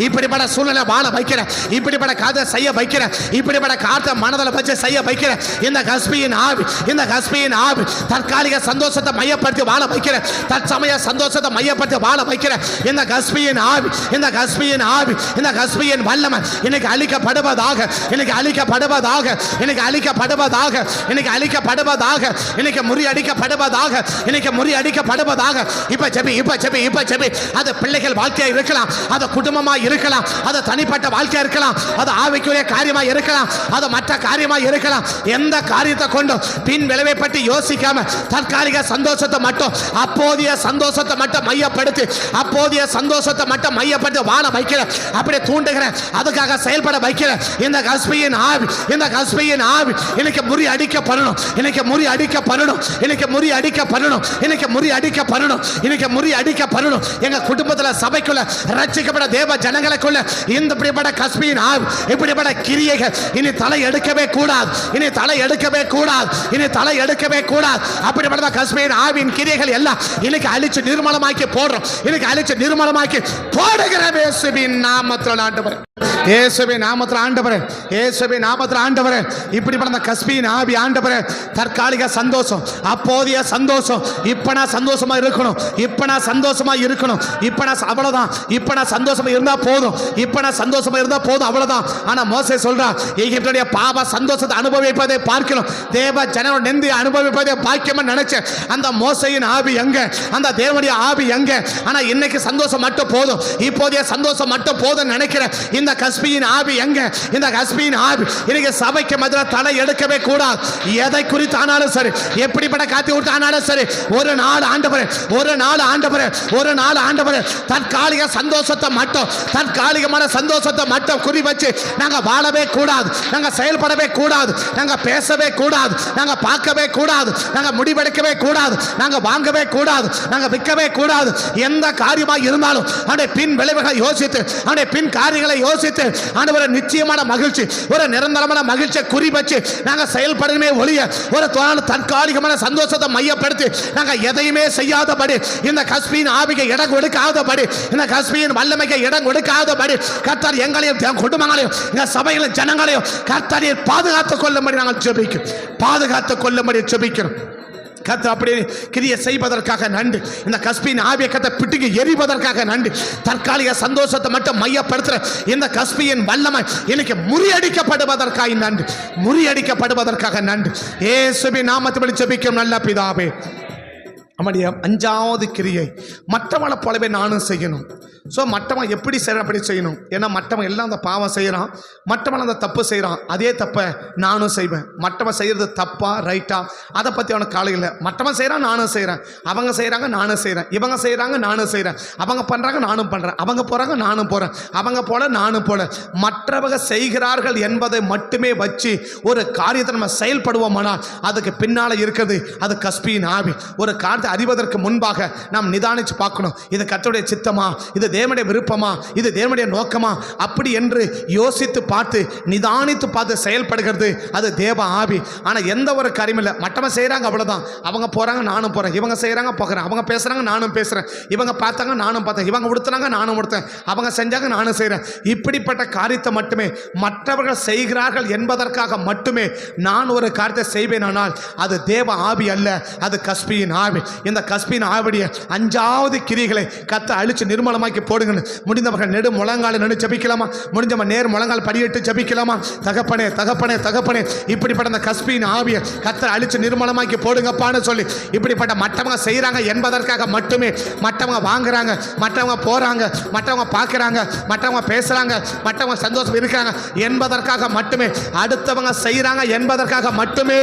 இப்படிப்பட்ட சூழ்நிலை வாழ வைக்கிற, இப்படிப்பட்ட காதை செய்ய வைக்கிற, இப்படிப்பட்ட காத்தை மனதில் வச்சு செய்ய வைக்கிற இந்த கஸ்பியின் ஆவி, இந்த கஸ்பியின் ஆவி தற்காலிக சந்தோஷத்தை மையப்படுத்தி வாழ வைக்கிற, தற்சமய சந்தோஷத்தை மையப்படுத்தி வாழ வைக்கிற இந்த கஸ்பியின் ஆவி, இந்த கஸ்பியின் ஆவி, இந்த கஸ்பியின் வல்லமை இன்னைக்கு அழிக்கப்படுவதாக, இன்னைக்கு அழிக்கப்படுவதாக, இன்னைக்கு அழிக்கப்படுவதாக, இன்னைக்கு அழிக்கப்படுவதாக, இன்னைக்கு முறியடிக்கப்படுவதாக, இன்னைக்கு முறியடிக்கப்படுவதாக. விரோதமாக இப்ப ஜெபி, இப்ப ஜெபி, இப்ப ஜெபி. அது பிள்ளைகள் வாழ்க்கையா இருக்கலாம், அது குடும்பமா இருக்கலாம், அது தனிப்பட்ட வாழ்க்கையா இருக்கலாம், அது ஆவிக்குரிய காரியமா இருக்கலாம், அது மற்ற காரியமா இருக்கலாம். எந்த காரியத்தை கொண்டும் பின் விளைவை பற்றி யோசிக்காம தற்காலிக சந்தோஷத்தை மட்டும், அப்போதைய சந்தோஷத்தை மட்டும் மையப்படுத்தி, அப்போதைய சந்தோஷத்தை மட்டும் மையப்படுத்தி வாழ வைக்கிற, அப்படியே தூண்டுகிறேன், அதுக்காக செயல்பட வைக்கிற இந்த கஸ்பியின் ஆவி, இந்த கஸ்பியின் ஆவி இன்னைக்கு முறி அடிக்கப்படணும், இன்னைக்கு முறி அடிக்கப்படணும், இன்னைக்கு முறி அடிக்கப்படணும், இன்னைக்கு முறி அடிக்கப்படணும், இன்னைக்கு முறி அடிக்கப்படணும். எங்க குடும்பத்துல சபைக்குள்ள ரட்சிக்கப்பட்ட தேவ ஜனங்களுக்குள்ள இந்த இப்படிப்பட்ட கஸ்பியின் ஆவி, இப்படிப்பட்ட கிரியைகள் இனி தலை எடுக்கவே கூடாது, இனி தலை எடுக்கவே கூடாது, இனி தலை எடுக்கவே கூடாது. அப்படிப்பட்ட கஸ்பியின் ஆவியின் கிரியைகள் எல்லாம் இன்னைக்கு அழிச்சு நிர்மலமாக்கி போடுறோம், இன்னைக்கு அழிச்சு நிர்மலமாக்கி போடுகிற இயேசுவின் நாமத்தில் ஆண்டவரே, இயேசுவின் நாமத்தில் ஆண்டவரே, இயேசுவின் நாமத்தில் ஆண்டவரே. இப்படிப்பட்ட கஸ்பியின் ஆவி ஆண்டவரே, தற்காலிக சந்தோஷம், அப்போதைய சந்தோஷம், இப்ப நான் சந்தோஷமா இருக்கணும், இப்ப நான் சந்தோஷமா இருக்கணும், இப்ப நான் அவ்வளவுதான், இப்ப நான் சந்தோஷமா இருந்தா போதும், இப்ப நான் சந்தோஷமா இருந்தா போதும், அவ்வளவுதான். ஆனா மோசே சொல்றா, எகிப்துடைய பாவ சந்தோஷத்தை அனுபவிப்பதை பார்க்கணும், தேவ ஜனோட நெந்தி அனுபவிப்பதை பாக்கியமா நினைச்சேன். அந்த மோசையின் ஆவி எங்க, அந்த தேவனுடைய ஆவி எங்க? ஆனா இன்னைக்கு சந்தோஷம் மட்டும் போதும், இப்போதைய சந்தோஷம் மட்டும் போதும் நினைக்கிறேன். இந்த கஸ்பியின் ஆவி எங்க? இந்த கஸ்பியின் ஆவி இன்னைக்கு சபைக்கு மத்தியில் தலை எடுக்கவே கூடாது. எதை குறித்து ஆனாலும் சரி, எப்படிப்பட்ட காத்தி விட்டு ஆனாலும் சரி, ஒரு நாள் ஆண்டவரே, ஒரு நாள் ஆண்டவரே, ஒரு நாள் ஆண்டவரே, தற்காலிக சந்தோஷத்தை மட்டும், தற்காலிகமான சந்தோஷத்தை மட்டும் குறி வச்சு நாங்க வாழவே கூடாது, நாங்க செயல்படவே கூடாது, நாங்க பேசவே கூடாது, நாங்க பார்க்கவே கூடாது, நாங்க முடிவெடுக்கவே கூடாது, நாங்க வாங்கவே கூடாது, நாங்க விற்கவே கூடாது. எந்த காரியமாக இருந்தாலும் அவருடைய பின் விளைவுகளை யோசித்து, அவருடைய பின் காரியங்களை யோசித்து ஆண்டவரே நிச்சயமான மகிழ்ச்சி, ஒரு நிரந்தரமான மகிழ்ச்சியை குறி வச்சு நாங்க செயல்படணுமே ஒழிய ஒரு தற்காலிகமான சந்தோஷத்தை மையப்படுத்தி நாங்க எதையுமே செய்யாதபடி, இந்த கஸ்பியின் ஆவிக்கு இடம் கொடுக்காதபடி, இந்த கஸ்பியின் வல்லமைக்கு இடம் கொடுக்காதபடி கர்த்தர் எங்களையும் குடும்பங்களையும் இந்த சபைகளையும் ஜனங்களையும் கர்த்தரை பாதுகாத்துக் கொள்ளும்படி நாங்கள் ஜெபிக்கிறோம், பாதுகாத்துக் கொள்ளும்படி ஜெபிக்கிறோம். கர்த்தர் அப்படியே கிரியை செய்வதற்காக நன்றி. இந்த கஸ்பியின் ஆவியை கர்த்தர் பிட்டுக்கு எரிவதற்காக நன்றி. தற்காலிக சந்தோஷத்தை மட்டும் மையப்படுத்துற இந்த கஸ்பியின் வல்லமை இன்னைக்கு முறியடிக்கப்படுவதற்காக நன்றி, முறியடிக்கப்படுவதற்காக நன்றி. இயேசுவின் நாமத்தின்படி ஜெபிக்கிறோம் நல்ல பிதாவே. நம்முடைய 5வது கிரியை, மற்றவனை போலவே நானும் செய்யணும். ஸோ மற்றவன் எப்படி செய்யணும் அப்படி செய்யணும். ஏன்னா மற்றவன் எல்லாம் அந்த பாவம் செய்கிறான், மற்றவன் அந்த தப்பு செய்கிறான், அதே தப்பை நானும் செய்வேன். மற்றவன் செய்கிறது தப்பா ரைட்டா அதை பற்றி அவனுக்கு காலை இல்லை. மற்றவன் செய்கிறான், நானும் செய்கிறேன், அவங்க செய்கிறாங்க, நானும் செய்கிறேன், இவங்க செய்கிறாங்க, நானும் செய்கிறேன், அவங்க பண்ணுறாங்க, நானும் பண்ணுறேன், அவங்க போகிறாங்க, நானும் போகிறேன், அவங்க போல நானும் போல. மற்றவங்க செய்கிறார்கள் என்பதை மட்டுமே வச்சு ஒரு காரியத்தை நம்ம செயல்படுவோமானால் அதுக்கு பின்னால் இருக்கிறது அது கஸ்பியின் ஆவி. ஒரு காரியத்தை அறிவதற்கு முன்பாக நாம் நிதானிச்சு பார்க்கணும், இது கர்த்தருடைய சித்தமா, இது தேவனுடைய விருப்பமா, இது தேவனுடைய நோக்கமா, அப்படி என்று யோசித்து பார்த்து நிதானித்து பார்த்து செயல்படுகிறது அது தேவ ஆவி. ஆனால் எந்த ஒரு காரியம் இல்லை, மற்றவங்க செய்கிறாங்க அவ்வளோதான், அவங்க போகிறாங்க, நானும் போகிறேன், இவங்க செய்கிறாங்க போகிறேன், அவங்க பேசுகிறாங்க, நானும் பேசுகிறேன், இவங்க பார்த்தாங்க, நானும் பார்த்தேன், இவங்க உடுத்துனாங்க, நானும் உடுத்தேன், அவங்க செஞ்சாங்க, நானும் செய்கிறேன். இப்படிப்பட்ட காரியத்தை மட்டுமே மற்றவர்கள் செய்கிறார்கள் என்பதற்காக மட்டுமே நான் ஒரு காரியத்தை செய்வேனானால் அது தேவ ஆவி அல்ல, அது கஸ்பியின் ஆவி. இந்த கஸ்பியின் ஆவிடைய 5வது கிரிகளை கத்த அழிச்சு நிர்மலமாக்கி போடுங்க. முடிந்தவர்கள் நெடு முழங்கால நின்று ஜெபிக்கலாமா? முடிஞ்சவன் நேர் முழங்கால் படியிட்டு ஜெபிக்கலாமா? தகப்பனே தகப்பனே தகப்பனே, இப்படிப்பட்ட அந்த கஸ்பியின் ஆவியை கத்த அழிச்சு நிர்மலமாக்கி போடுங்கப்பான்னு சொல்லி, இப்படிப்பட்ட மற்றவங்க செய்கிறாங்க என்பதற்காக மட்டுமே, மற்றவங்க வாங்குறாங்க, மற்றவங்க போகிறாங்க, மற்றவங்க பார்க்குறாங்க, மற்றவங்க பேசுகிறாங்க, மற்றவங்க சந்தோஷம் இருக்கிறாங்க என்பதற்காக மட்டுமே, அடுத்தவங்க செய்கிறாங்க என்பதற்காக மட்டுமே,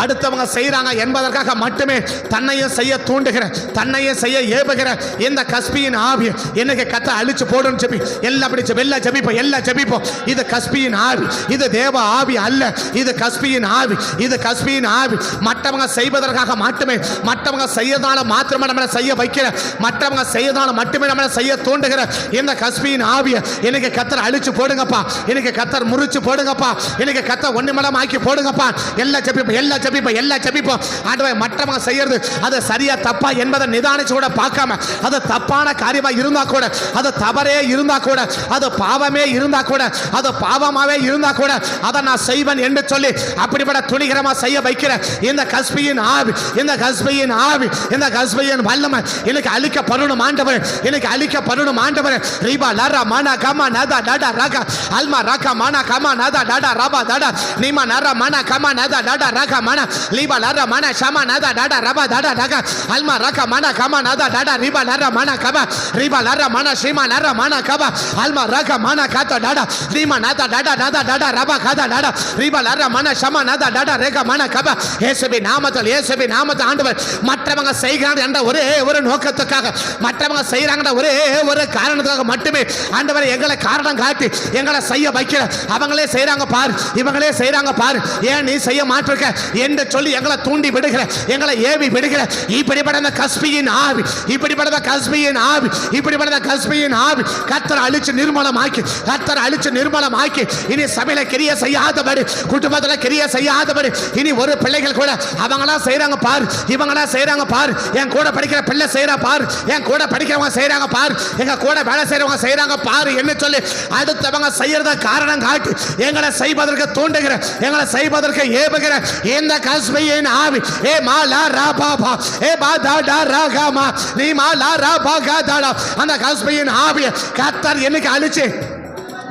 அடுத்தவங்க செய்கிறாங்க என்பதற்காக மட்டுமே தன்னையும் செய்ய தூண்டுகிற, தன்னையும் செய்ய ஏவுகிற இந்த கஸ்பியின் ஆவியை என்னைக்கு கத்த அழிச்சு போடும். ஜெபி, எல்லாம் அப்படி எல்லாம் ஜெபிப்போம், எல்லாம் ஜெபிப்போம். இது கஸ்பியின் ஆவி, இது தேவ ஆவி அல்ல, இது கஸ்பியின் ஆவி, இது கஸ்பியின் ஆவி. மற்றவங்க செய்வதற்காக மட்டுமே, மற்றவங்க செய்யறதால மாத்திரமே நம்மளை செய்ய வைக்கிற, மற்றவங்க செய்யறதால மட்டுமே நம்மளை செய்ய தூண்டுகிற இந்த கஸ்பியின் ஆவியை இன்னைக்கு கத்தர் அழிச்சு போடுங்கப்பா, இன்னைக்கு கத்தர் முறிச்சு போடுங்கப்பா, இன்னைக்கு கத்தர் ஒன்றுமலம் ஆக்கி போடுங்கப்பா. எல்லாம் ஜெபிப்போம், எல்லாம் ஜெபிப்போம், எல்லாம் ஜெபிப்போம். ஆண்டவரே, மற்றவங்க செய்யறது அது சரியா தப்பா என்பதை நிதானிச்சு கூட பார்க்காம, அது தப்பான காரியமா இருந்தா கூட, அது தவறே இருந்தா கூட, அது பாவமே இருந்தா கூட, அது பாவமாவே இருந்தா கூட அதை நான் செய்வேன் என்று சொல்லி அப்படிப்பட்ட துணிகரமா செய்ய வைக்கிற இந்த கஸ்பியின் ஆவி, இந்த கஸ்பியின் ஆவி, இந்த கஸ்பியின் வல்லமை எனக்கு அழிக்கப்படணும் ஆண்டவரே, எனக்கு அழிக்கப்படணும் ஆண்டவரே. ரீபா லரா மானா கமா நதா டாடா ராகா அல்மா ராகா மானா கமா நதா டாடா ராபா டாடா நீமா நரா மானா கமா நதா டாடா ராகா mana liba lara mana shama nada dada raba dada daga alma raka mana kama nada dada riba lara mana kaba riba lara mana shima lara mana kaba alma raka mana kata dada rima nada dada nada dada raba kata dada riba lara mana shama nada dada reka mana kaba இயேசுவின் நாமத்தில் ஆண்டவர் மற்றவங்க செய்கிறாங்க என்ற ஒரே ஒரு நோக்கத்துக்காக மற்றவங்க செய்யறாங்க ஒரே ஒரு காரணத்துக்காக மட்டுமே ஆண்டவர் எங்களை காரணம் காட்டி எங்களை செய்ய வைக்கிற அவங்களே செய்யறாங்க பாரு இவங்களே செய்யறாங்க பாரு ஏன் நீ செய்ய மாட்டிருக்க என்று சொல்லி எங்களை தூண்டி விடுகிற எங்களை ஏவி விடுகிற இப்படிப்பட்ட கஸ்பியின் ஆவி கர்த்தர் அழிச்சு நிர்மலமாக்கி இனி சபையில கிரியை செய்யாதபடி குடும்பத்துல கிரியை செய்யாதபடி இனி ஒரு பிள்ளைகள் கூட அவங்களா செய்யறாங்க பாரு இவங்களா செய்யறாங்க பாரு என் கூட படிக்கிற பிள்ளை செய்யறா பாரு என் கூட படிக்கிறவங்க செய்யறாங்க பாரு எங்க கூட வேலை செய்யறவங்க செய்யறாங்க பாரு என்ன சொல்லி அடுத்தவங்க செய்யறத காரணம் காட்டி எங்களை செய்வதற்கு தூண்டுகிற எங்களை செய்வதற்கு ஏவுகிற இந்த கஸ்பியின் ஆவி ஏ மாலா ராபாபா ஏ பாதா ராகாமா நீ மாலா ராபா காதா அந்த கஸ்பியின் ஆவியை கர்த்தர் என்னைக்கு அழிச்சு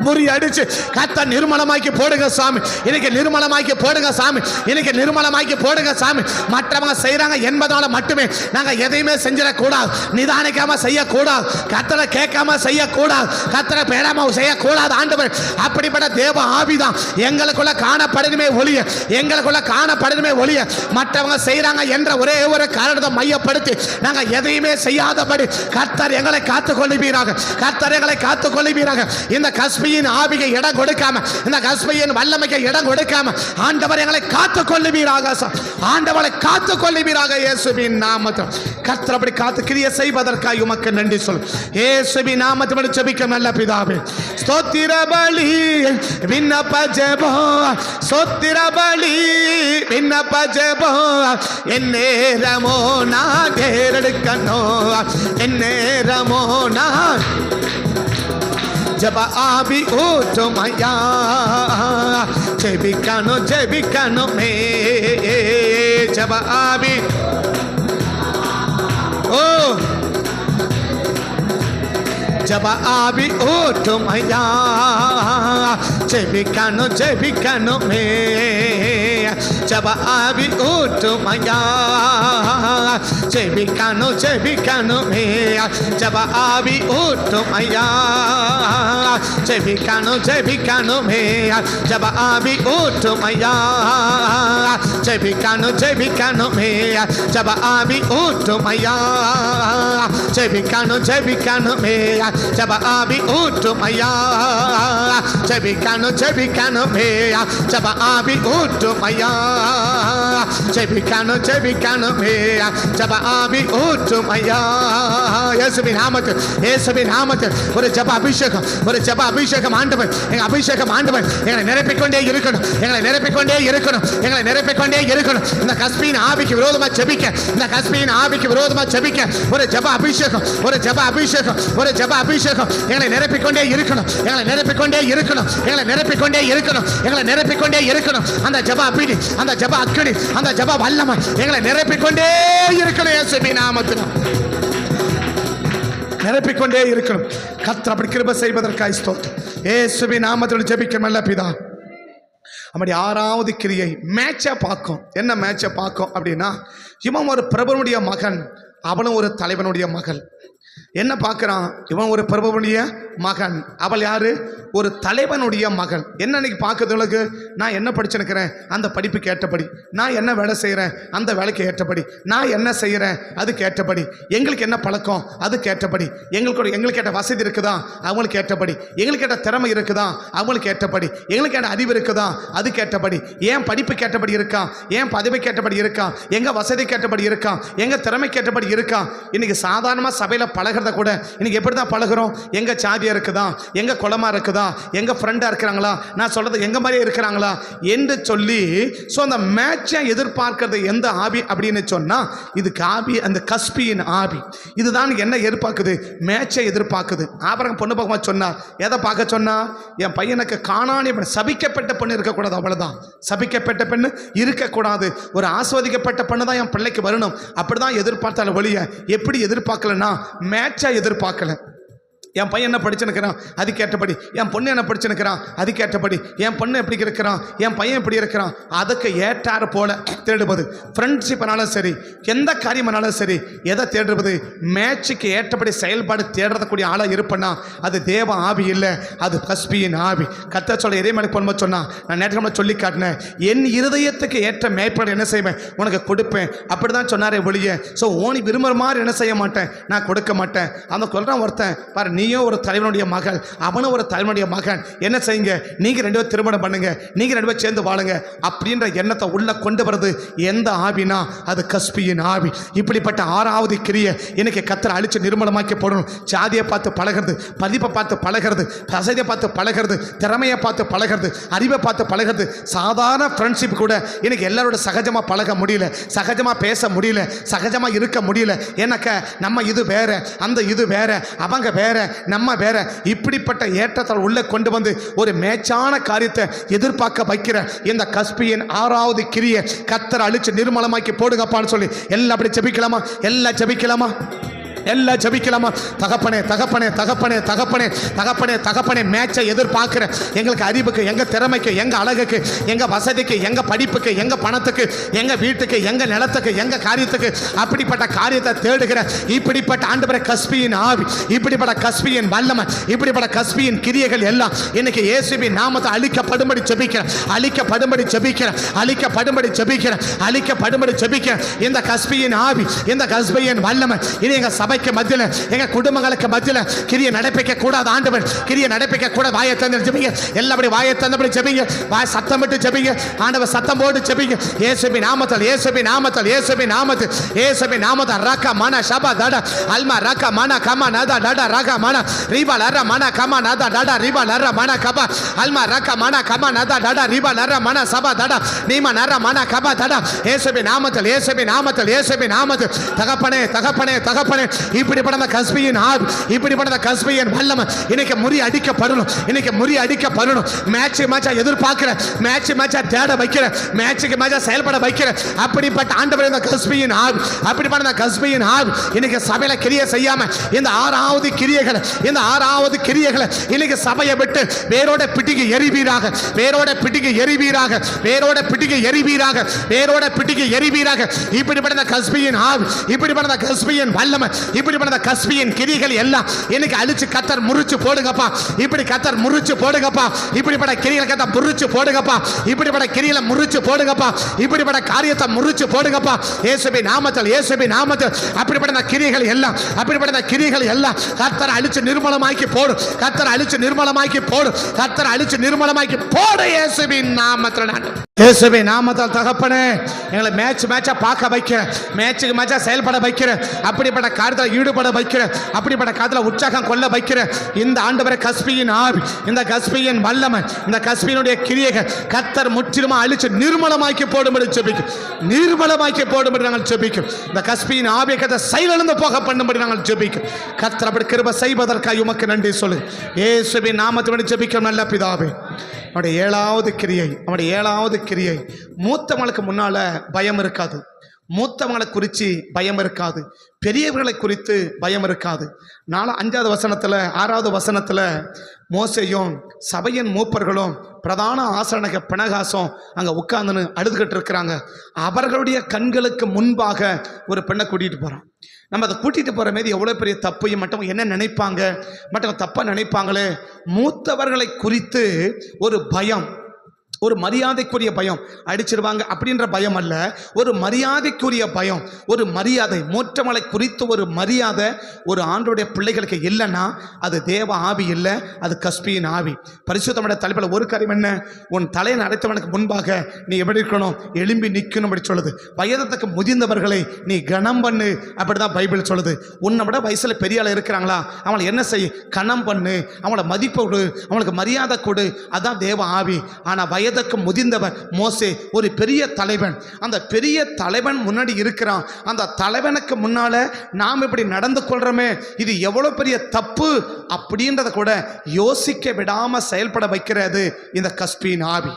முறியடிச்சு கர்த்தர் நிர்மலமாக்கி போடுங்க சாமி இன்னைக்கு நிர்மலமாக்கி போடுங்க சாமி இன்னைக்கு நிர்மலமாக்கி போடுங்க சாமி மற்றவங்க செய்யறாங்க என்பதால மட்டுமே நாங்க எதையுமே செஞ்சிடக்கூடாது நிதானிக்காம செய்யக்கூடாது கர்த்தரை கேட்காம செய்யக்கூடாது கர்த்தரை பேடாம செய்யக்கூடாது ஆண்டவர் அப்படிப்பட்ட தேவ ஆவிதான் எங்களுக்குள்ள காணப்படுமே ஒழிய மற்றவங்க செய்யறாங்க என்ற ஒரே ஒரு காரணத்தை மையப்படுத்தி நாங்க எதையுமே செய்யாதபடி கர்த்தர் எங்களை காத்துக்கொள்ளுவீராக இந்த கஸ்பி ஆவியை இடம் கொடுக்காம இந்த கஸ்பியின் வல்லமைக்கு இடம் கொடுக்காம ஆண்டவர் எங்களை காத்துக்கொள்ளுவீராக இயேசுவின் நாமத்தில் கர்த்தர் அப்படி காத்து கிரியை செய்வதற்காக உமக்கு நன்றி சொல் இயேசுவின் நாமத்தில் ஜெபிக்க நல்ல பிதாவே ஸ்தோத்திர பலி விண்ணப்ப ஜெபம் ஸ்தோத்திர பலி விண்ணப்ப ஜெபம் எந்நேரமோ நான் ஏறெடுக்கணும் எந்நேரமோ நான் जब आबी उठो मैया जबिकानो में जब आबी ओ जब आबी उठो मैया जबिकानो में जब आबी उठो मैया जबिकानो में जब आबी उठो मैया जबिकानो में जब आबी उठो मैया जबिकानो में जब आबी उठो मैया जबिकानो में जब आबी उठो मैया जबिकानो में जब आबी उठो मैया जबिकानो में जब आबी उठो मैया இயேசுவின் நாமத்தில் ஒரு ஜெப அபிஷேகம் ஆண்டவர் எங்க அபிஷேகம் ஆண்டவர் எங்களை நிரப்பிக்கொண்டே இருக்கணும் இந்த கஸ்பியின் ஆவிக்கு விரோதமா ஜெபிக்க ஒரு ஜெப அபிஷேகம் எங்களை நிரப்பிக்கொண்டே இருக்கணும் அந்த ஜெப அக்கினி அந்த ஜெப வல்லமை எங்களை நிரப்பிக்கொண்டே இருக்கணும் இயேசுவின் நாமத்தில் நிரப்பிக்கொண்டே இருக்கணும் கர்த்தர் அப்படி கிருபை செய்வதற்காக ஸ்தோத்திரம் இயேசுவின் நாமத்தில் ஜெபிக்க நல்ல பிதா அப்படி ஆறாவது கிரியை மேட்சை பார்க்கும் என்ன மேட்சை பார்க்கும் அப்படின்னா இவன் ஒரு பிரபுனுடைய மகன் அவளும் ஒரு தலைவனுடைய மகள் என்ன பார்க்குறான் இவன் ஒரு பிரபுனுடைய மகன் அவள் யாரு ஒரு தலைவனுடைய மகள் என்ன இன்னைக்கு பார்க்கறதுக்கு நான் என்ன படிச்சிருக்கிறேன் அந்த படிப்புக்கு ஏற்றபடி நான் என்ன வேலை செய்கிறேன் அந்த வேலைக்கு ஏற்றபடி நான் என்ன செய்கிறேன் அதுக்கு ஏற்றபடி எங்களுக்கு என்ன பழக்கம் அதுக்கு ஏற்றபடி எங்களுக்கு ஏற்ற வசதி இருக்குதா அவங்களுக்கு ஏற்றபடி எங்களுக்கு ஏற்ற திறமை இருக்குதா அவங்களுக்கு ஏற்றபடி எங்களுக்கு ஏற்ற அறிவு இருக்குதா அதுக்கு ஏற்றபடி ஏன் படிப்புக்கு ஏற்றபடி இருக்கா ஏன் பதவிக்கு ஏற்றபடி இருக்கா எங்கள் வசதிக்கு ஏற்றபடி இருக்கா எங்கள் திறமைக்கு ஏற்றபடி இருக்கா இன்னைக்கு சாதாரணமாக சபையில் பழகிறத கூட இன்னைக்கு எப்படி தான் பழகிறோம் எங்கள் சாதியாக இருக்குதா எங்கள் குளமாக இருக்குதா எங்கள் ஃப்ரெண்டாக இருக்கிறாங்களா நான் சொல்கிறது எங்கள் மாதிரியே இருக்கிறாங்களா என்று சொல்லி ஸோ அந்த மேட்சை எதிர்பார்க்கறது எந்த ஆவி அப்படின்னு சொன்னால் இதுக்கு ஆவி அந்த கஸ்பியின் ஆவி இதுதான் என்ன எதிர்பார்க்குது மேட்சை எதிர்பார்க்குது ஆபரகம் பொண்ணு பார்க்க சொன்னார் எதை பார்க்க சொன்னால் என் பையனுக்கு காணானி சபிக்கப்பட்ட பெண்ணு இருக்கக்கூடாது அவ்வளோதான் சபிக்கப்பட்ட பெண்ணு இருக்கக்கூடாது ஒரு ஆஸ்வதிக்கப்பட்ட பெண்ணு தான் என் பிள்ளைக்கு வரணும் அப்படி தான் எதிர்பார்த்தாலும் வழிய எப்படி எதிர்பார்க்கலன்னா மேட்சை எதிர்பார்க்கல என் பையன் என்ன படிச்சுனுக்கிறான் அதுக்கேற்றபடி, என் பொண்ணு என்ன படிச்சுனுக்கிறான் அதுக்கேற்றபடி, என் பொண்ணு எப்படி இருக்கிறான், என் பையன் எப்படி இருக்கிறான், அதுக்கு ஏற்றாறு போல தேடுவது. ஃப்ரெண்ட்ஷிப்னாலும் சரி, எந்த காரியமானாலும் சரி, எதை தேடுறது, மேட்சுக்கு ஏற்றபடி செயல்பாடு தேடுறதுக்கூடிய ஆளாக இருப்பேன்னா அது தேவ ஆவி இல்லை, அது கஸ்பியின் ஆவி. கர்த்தர் சொல்ல இறைமனுக்கு போகும்போது சொன்னா, நான் நேற்று சொல்லி காட்டினேன், என் இருதயத்துக்கு ஏற்ற மேய்ப்பாடு என்ன செய்வேன் உனக்கு கொடுப்பேன், அப்படி தான் சொன்னாரே ஒழிய ஸோ ஓனி விரும்புகிற மாதிரி என்ன செய்ய மாட்டேன், நான் கொடுக்க மாட்டேன். அந்த சொல்கிறான் ஒருத்தன் பாரு, நீயும் ஒரு தலைவனுடைய மகள், அவனும் ஒரு தலைவனுடைய மகன், என்ன செய்யுங்க, நீங்கள் 2 பேரும் திருமணம் பண்ணுங்க, நீங்கள் 2 பேரும் சேர்ந்து வாழுங்க அப்படின்ற எண்ணத்தை உள்ள கொண்டு வருது எந்த ஆவினா அது கஸ்பியின் ஆவி. இப்படிப்பட்ட 6வது கிரியை இன்னைக்கு கர்த்தர் அழிச்சு நிர்மலமாக்கி போடணும். ஜாதியை பார்த்து பழகிறது, பதிப்பை பார்த்து பழகிறது, வசதியை பார்த்து பழகிறது, திறமையை பார்த்து பழகிறது, அறிவை பார்த்து பழகிறது. சாதாரண ஃப்ரெண்ட்ஷிப் கூட இன்னைக்கு எல்லாரோட சகஜமாக பழக முடியல, சகஜமாக பேச முடியல, சகஜமாக இருக்க முடியல. ஏன்னாக்க நம்ம இது வேற, அந்த இது வேற, அவங்க வேற, நம்ம வேற. இப்படிப்பட்ட ஏற்றத்தால் உள்ள கொண்டு வந்து ஒரு மேட்சான காரியத்தை எதிர்பார்க்க வைக்கிற இந்த கஸ்பியின் 6வது கிரியை கர்த்தர் அழிச்சு நிர்மலமாக்கி போடுங்கப்பான்னு சொல்லி எல்லாம் அப்படி ஜெபிக்கலாமா? எல்லாம் ஜெபிக்கலாமா? எல்லாம் ஜெபிக்கலாமா? தகப்பனே தகப்பனே தகப்பனே தகப்பனே தகப்பனே தகப்பனே, மேட்சை எதிர்பார்க்கிற எங்களுக்கு அறிவுக்கு, எங்க திறமைக்கு, எங்க அழகுக்கு, எங்க வசதிக்கு, எங்க படிப்புக்கு, எங்க பணத்துக்கு, எங்க வீட்டுக்கு, எங்க நிலத்துக்கு, எங்க காரியத்துக்கு, அப்படிப்பட்ட காரியத்தை தேடுகிற இப்படிப்பட்ட ஆண்டவரே கஸ்பியின் ஆவி, இப்படிப்பட்ட கஸ்பியின் வல்லமை, இப்படிப்பட்ட கஸ்பியின் கிரியைகள் எல்லாம் இன்னைக்கு இயேசுவின் நாமத்தை அழிக்கப்படும்படி ஜெபிக்கிறேன், அழிக்கப்படும்படி ஜெபிக்கிறேன், அழிக்கப்படும்படி ஜெபிக்கிறேன், அழிக்கப்படும்படி ஜெபிக்கிறேன். இந்த கஸ்பியின் ஆவி, இந்த கஸ்பியின் வல்லமை இது எங்க சபைக்கு மத்தியில், எங்க குடும்பங்களுக்கு மத்தியில் கிரியை நடப்பிக்க கூடாது. ஆண்டவர் கிரியை நடப்பிக்க கூட வாயை தந்து ஜெபிங்க, எல்லாபடி வாயை தந்தபடி ஜெபிங்க, வாய் சத்தம் விட்டு ஜெபிங்க, ஆண்டவர் சத்தம் போட்டு ஜெபிங்க. இயேசுவின் நாமத்தில், இயேசுவின் நாமத்தில், இயேசுவின் நாமத்தில், இயேசுவின் நாமத்தில் ரக மன ஷபா தட அல்மா ரக மன கமா நத டட ரக மன ரிபா லர மன கமா நத டட ரிபா லர மன கபா அல்மா ரக மன கமா நத டட ரிபா லர மன சபா தட நீமா நர மன கபா தட. இயேசுவின் நாமத்தில், இயேசுவின் நாமத்தில், இயேசுவின் நாமத்தில் தகப்பனே தகப்பனே தகப்பனே, இப்படிப்பட்ட கஸ்பியின் ஆவி, இப்படிப்பட்ட கஸ்பியின் வல்லமை இன்னைக்கு முறி அடிக்கப்படணும், இன்னைக்கு முறி அடிக்கப்படணும். மேட்சா எதிர்பார்க்கிற, மேட்சா தேட வைக்கிற, மேட்சுக்கு மேட்சா செயல்பட வைக்கிற அப்படிப்பட்ட ஆண்டவர் இந்த கஸ்பியின் ஆவி, அப்படிப்பட்ட கஸ்பியின் ஆவி இன்னைக்கு சபையில கிரியை செய்யாம இந்த 6வது கிரியைகளை, இந்த 6வது கிரியைகளை இன்னைக்கு சபையை விட்டு வேரோட பிடிக்கு எரிவீராக, வேரோட பிடிக்கு எரிவீராக, வேரோட பிடிக்கு எரிவீராக, வேரோட பிடிக்கு எரிவீராக. இப்படிப்பட்ட கஸ்பியின் ஆவி, இப்படிப்பட்ட கஸ்பியின் வல்லமை, இப்படிப்பட்ட கஸ்பியின் கிரிகள் எல்லாம் இன்னைக்கு அழிச்சு கர்த்தர் முறிச்சு போடுங்கப்பா. இப்படி கர்த்தர் முறிச்சு போடுங்கப்பா. இப்படிப்பட்ட கிரிகளை கர்த்தர் முறிச்சு போடுங்கப்பா. இப்படிப்பட்ட கிரிகளை முறிச்சு போடுங்கப்பா. இப்படிப்பட்ட காரியத்தை முறிச்சு போடுங்கப்பா. இயேசுவின் நாமத்தில், இயேசுவின் நாமத்தில் அப்படிப்பட்ட கிரிகள் எல்லாம், அப்படிப்பட்ட கிரிகள் எல்லாம் கர்த்தர் அழிச்சு நிர்மலமாக்கி போடு, கர்த்தர் அழிச்சு நிர்மலமாக்கி போடு, கர்த்தர் அழிச்சு நிர்மலமாக்கி போடு. இயேசுவின் நாமத்தில், இயேசுவின் நாமத்தில் தகப்பனே, எங்களை மேட்சா பார்க்க வைக்கிற, மேட்சுக்கு மேட்சா செயல்பட வைக்கிற, அப்படிப்பட்ட காரியத்தில் ஈடுபட வைக்கிற, அப்படிப்பட்ட காரியத்தில் உற்சாகம் கொள்ள வைக்கிற இந்த ஆண்டவரே கஸ்பியின் ஆவி, இந்த கஸ்பியின் வல்லமை, இந்த கஸ்பியினுடைய கிரியைகள் கர்த்தர் முற்றிலுமா அழிச்சு நிர்மலமாக்கி போடும்படி ஜெபிக்கும், நிர்மலமாக்கி போடும்படி நாங்கள் ஜெபிக்கும். இந்த கஸ்பியின் ஆவியை கர்த்தர் செயலிழந்து போக பண்ணும்படி நாங்கள் ஜெபிக்கும். கர்த்தர் அப்படி கிருபை செய்வதற்காக உமக்கு நன்றி சொல்லு. இயேசுவின் நாமத்தை ஜெபிக்கும் நல்ல பிதாவே. அவனுடைய 7வது கிரியை, அவனுடைய 7வது கிரியை, மூத்தவங்களுக்கு முன்னால பயம் இருக்காது, மூத்தவங்களை குறித்து பயம் இருக்காது, பெரியவர்களை குறித்து பயம் இருக்காது. 5வது வசனத்தில், 6வது வசனத்தில் மோசேயும் சபையின் மூப்பர்களும் பிரதான ஆசாரியனாகிய பினகாசும் அங்கே உட்கார்ந்துன்னு அழுதுகிட்டு இருக்கிறாங்க. அவர்களுடைய கண்களுக்கு முன்பாக ஒரு பெண்ணை கூட்டிகிட்டு போகிறான். நம்ம அதை கூட்டிகிட்டு போகிற மாரி எவ்வளோ பெரிய தப்பையும் மற்றவங்க என்ன நினைப்பாங்க, மற்றவங்க தப்பாக நினைப்பாங்களே. மூத்தவர்களை குறித்து ஒரு பயம், ஒரு மரியாதைக்குரிய பயம், அடிச்சிருவாங்க அப்படின்ற பயம் அல்ல, ஒரு மரியாதைக்குரிய பயம், ஒரு மரியாதை, மூற்றமலை குறித்து ஒரு மரியாதை ஒரு ஆண்டோடைய பிள்ளைகளுக்கு இல்லைன்னா அது தேவ ஆவி இல்லை, அது கஸ்பியின் ஆவி. பரிசுத்தமுடைய தலைப்பில் ஒரு காரியம் என்ன, உன் தலையை அடைத்தவனுக்கு முன்பாக நீ எப்படி இருக்கணும், எழும்பி நிற்கணும் அப்படி சொல்லுது. வயதத்துக்கு முதிர்ந்தவர்களை நீ கனம் பண்ணு அப்படிதான் பைபிள் சொல்லுது. உன்னை விட வயசில் பெரிய ஆள் இருக்கிறாங்களா, அவங்களை என்ன செய், கனம் பண்ணு, அவங்கள மதிப்பு கொடு, அவங்களுக்கு மரியாதை கொடு, அதான் தேவ ஆவி. ஆனால் வயதுக்கு முதிர்ந்தவர் மோசே ஒரு பெரிய தலைவன், அந்த பெரிய தலைவன் முன்னாடி இருக்கிறான். அந்த தலைவனுக்கு முன்னால நாம் இப்படி நடந்து கொள்றோமே, இது எவ்வளவு பெரிய தப்பு அப்படின்றத கூட யோசிக்க விடாம செயல்பட வைக்கிறது இந்த கஸ்பியின் ஆவி.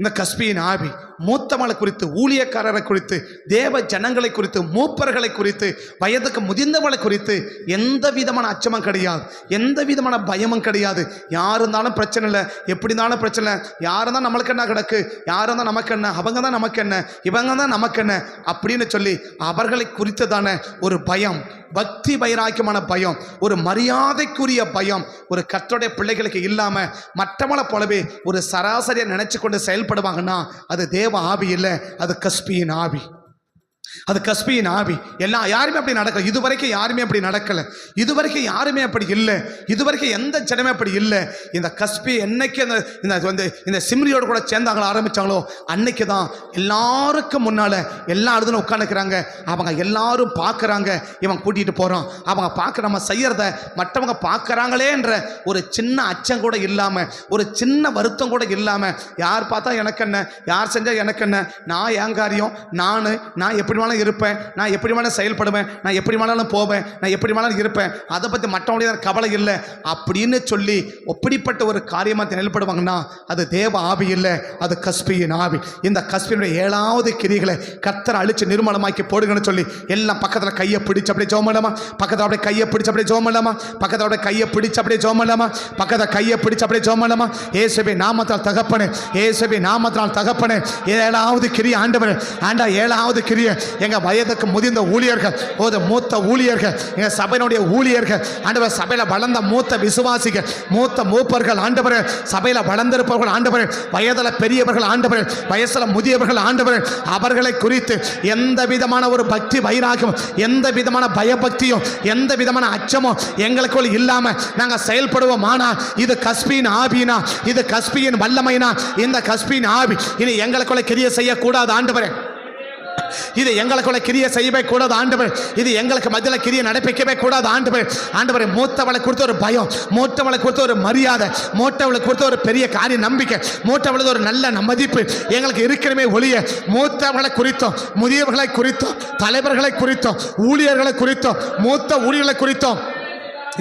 இந்த கஸ்பியின் ஆவி மூத்தமலை குறித்து, ஊழியக்காரரை குறித்து, தேவ ஜனங்களை குறித்து, மூப்பர்களை குறித்து, வயதுக்கு முதிர்ந்தவளை குறித்து எந்த விதமான அச்சமும் கிடையாது, எந்த விதமான பயமும் கிடையாது. யார் இருந்தாலும் பிரச்சனை இல்லை, எப்படி இருந்தாலும் பிரச்சனை இல்லை, யார் இருந்தால் நம்மளுக்கு என்ன கிடக்கு, யார் இருந்தால் நமக்கு என்ன, அவங்க தான் நமக்கு என்ன, இவங்க தான் நமக்கு என்ன அப்படின்னு சொல்லி அவர்களை குறித்ததான ஒரு பயம், பக்தி வைராக்கியமான பயம், ஒரு மரியாதைக்குரிய பயம் ஒரு கர்த்தருடைய பிள்ளைகளுக்கு இல்லாம மற்றவளை போலவே ஒரு சராசரியை நினைச்சு கொண்டு செயல்படுவாங்கன்னா அது தேவ ஆவி இல்லை, அது கஸ்பியின் ஆவி. அது கஸ்பியின் ஆவி. யாருமே அப்படி நடக்கல, இதுவரைக்கும் யாருமே அப்படி நடக்கல, இதுவரைக்கும் யாருமே அப்படி இல்லை, இதுவரைக்கும் எந்த ஜனமே அப்படி இல்லை. இந்த கஸ்பி என்னைக்கு இந்த சிம்ரியோடு கூட சேர்ந்தாங்களோ, ஆரம்பிச்சாங்களோ, அன்னைக்கு தான் எல்லாருக்கும் முன்னால எல்லா இடத்துல உட்காந்துக்கிறாங்க. அவங்க எல்லாரும் பார்க்குறாங்க, இவன் கூட்டிகிட்டு போகிறான், அவங்க பார்க்க நம்ம செய்யறத மற்றவங்க பார்க்குறாங்களேன்ற ஒரு சின்ன அச்சம் கூட இல்லாமல், ஒரு சின்ன வருத்தம் கூட இல்லாமல், யார் பார்த்தா எனக்கு என்ன, யார் செஞ்சால் எனக்கு என்ன, நான் என் காரியம், நான் எப்படி வேணாலும் இருப்பேன், நான் எப்படி வேணாலும் செயல்படுவேன், நான் எப்படி வேணாலும் போவேன், நான் எப்படி வேணாலும் இருப்பேன், அதை பற்றி மற்றவங்களுடைய கவலை இல்லை அப்படின்னு சொல்லி அப்படிப்பட்ட ஒரு காரியமாக நிலைப்படுவாங்கன்னா அது தேவ ஆவி இல்லை, அது கஸ்பியின் ஆவி. இந்த கஸ்பியினுடைய 7வது கிரிகளை கர்த்தர் அழிச்சு நிர்மலமாக்கி போடுங்கன்னு சொல்லி எல்லாம் பக்கத்தில் கையை பிடிச்சு அப்படியே ஜெபம் பண்ணலாமா, பக்கத்தில் அப்படியே கையை பிடிச்சு அப்படியே ஜெபம் பண்ணலாமா, பக்கத்தில் அப்படியே கையை பிடிச்சு அப்படியே ஜெபம் பண்ணலாமா, பக்கத்தில் கையை பிடிச்சு அப்படியே ஜெபம் பண்ணலாமா. இயேசுவே நாமத்தால் தகப்பனே, இயேசுவே நாமத்தால் தகப்பனே, 7வது கிரியை ஆண்டவரே, 7வது கிரியை எங்க வயதுக்கு முதிர்ந்த ஊழியர்கள், மூத்த ஊழியர்கள், எங்க சபையினுடைய ஊழியர்கள் ஆண்டவர், சபையில வளர்ந்த மூத்த விசுவாசிகள், மூத்த மூப்பர்கள் ஆண்டவர், சபையில வளர்ந்திருப்பவர்கள் ஆண்டவர், வயதில் பெரியவர்கள் ஆண்டவர், வயசுல முதியவர்கள் ஆண்டவர், அவர்களை குறித்து எந்த விதமான ஒரு பக்தி வைராக்கியம், எந்த விதமான பயபக்தியும், எந்த விதமான அச்சமும் எங்களுக்குள் இல்லாம நாங்க செயல்படுவோம். ஆனால் இது கஸ்பியின் ஆவினா, இது கஸ்பியின் வல்லமைனா, இந்த கஸ்பியின் ஆவி இனி எங்களுக்குள்ள கிரியை செய்யக்கூடாது ஆண்டவரே, இது எங்களுக்குள்ள கிரியை செய்யவே கூடாது ஆண்டவர், இது எங்களுக்கு மத்தியில் கிரியை நடப்பிக்கவே கூடாது ஆண்டவர். ஆண்டவரை மூத்தவளை குறித்த ஒரு பயம், மூத்தவளை குறித்த ஒரு மரியாதை, மூத்தவளை குறித்த ஒரு பெரிய காரிய நம்பிக்கை, மூத்தவளது ஒரு நல்ல மதிப்பு எங்களுக்கு இருக்கிறமே ஒழிய, மூத்தவளை குறித்தோம், முதியவர்களை குறித்தோம், தலைவர்களை குறித்தோம், ஊழியர்களை குறித்தோம், மூத்த ஊழியர்களை குறித்தோம்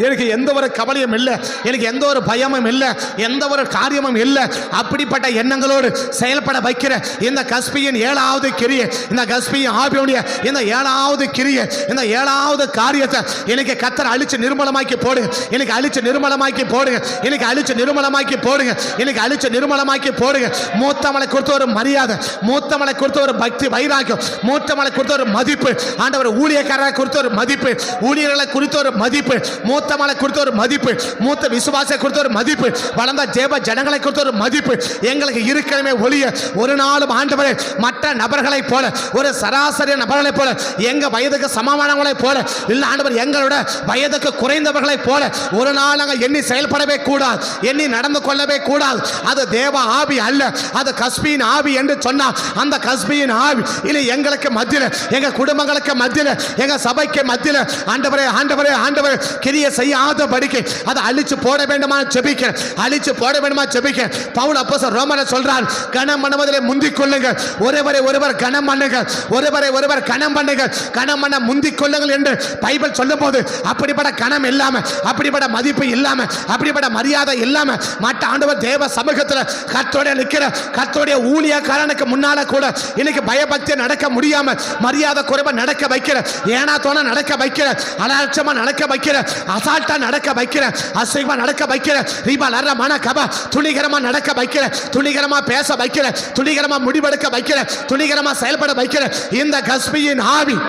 எனக்கு எந்த ஒரு கவலையும் இல்லை, எனக்கு எந்த ஒரு பயமும் இல்லை, எந்த ஒரு காரியமும் இல்லை. அப்படிப்பட்ட எண்ணங்களோடு செயல்பட வைக்கிற இந்த கஸ்பியின் 7வது கிரியை, இந்த கஸ்பியின் ஆவியுடைய இந்த 7வது கிரியை, இந்த 7வது காரியத்தை எனக்கு கர்த்தர் அழிச்சு நிர்மலமாக்கி போடுங்க, எனக்கு அழிச்சு நிர்மலமாக்கி போடுங்க, எனக்கு அழிச்சு நிர்மலமாக்கி போடுங்க, எனக்கு அழிச்சு நிர்மலமாக்கி போடுங்க. மூத்தமலை குறித்த ஒரு மரியாதை, மூத்தமலை குறித்த ஒரு பக்தி வைராக்கியம், மூத்தமலை குறித்த ஒரு மதிப்பு ஆண்டவர், ஊழியக்காரரை குறித்த ஒரு மதிப்பு, ஊழியர்களை குறித்த ஒரு மதிப்பு, மூத்தமலை குறித்த ஒரு மதிப்பு, மூத்த விசுவாசை குறித்த ஒரு மதிப்பு, வளர்ந்த ஜெப ஜனங்களை குறித்த ஒரு மதிப்பு எங்களுக்கு இருக்கணுமே ஒழிய, ஒரு நாளும் ஆண்டவரே மற்ற நபர்களை போல, ஒரு சராசரி நபர்களை போல, எங்க வயதுக்கு சமமானவர்களை போல இல்ல ஆண்டவர், எங்களோட வயதுக்கு குறைந்தவர்களை போல ஒரு நாள் நாங்கள் எண்ணி செயல்படவே கூடாது, எண்ணி நடந்து கொள்ளவே கூடாது. அது தேவ ஆவி அல்ல, அது கஸ்பியின் ஆவி என்று சொன்னால் அந்த கஸ்பியின் ஆவி இனி எங்களுக்கு மத்தியில், எங்க குடும்பங்களுக்கு மத்தியில், எங்க சபைக்கு மத்தியில் ஆண்டவரே ஆண்டவரே ஆண்டவரே கிரியை செய்யாத படிக்கை அதை அழிச்சு போட வேண்டுமா ஜெபிக்க, அழிச்சு போட வேண்டுமா ஜெபிக்க. பவுல் அப்போஸ்தலன் ரோமர் சொல்றார், கனம் பண்ணுவதிலே முந்திக் கொள்ளுங்கள், ஒருவரை ஒருவர் கனம் பண்ணுங்கள், ஒருவரை ஒருவர் கனம் பண்ணுங்கள், கனம் பண்ண முந்திக் கொள்ளுங்கள் என்று பைபிள் சொல்லும் போது அப்படிப்பட்ட கனம் இல்லாம, அப்படிப்பட்ட மதிப்பு இல்லாம, அப்படிப்பட்ட மரியாதை இல்லாம மற்ற ஆண்டவர் தேவ சமூகத்தில் கர்த்தரோட நிற்கிற கர்த்தருடைய ஊழியக்காரனுக்கு முன்னால கூட இன்னைக்கு பயபக்தி நடக்க முடியாம, மரியாதை குறைவா நடக்க வைக்கிற, ஏனா தோண நடக்க வைக்கிற, அலட்சியமா நடக்க வைக்கிற, அசால்ட்டா நடக்க வைக்கிற, அசைவா நடக்க வைக்கிற, ரீபாலரமான கபா துணிகரமா நடக்க வைக்கிற, துணிகரமா பேச வைக்கிற, துணிகரமா முடிவெடுக்க வைக்கிற, துணிகரமா செயல்பட வைக்கிற இந்த கஸ்பியின் ஆவி,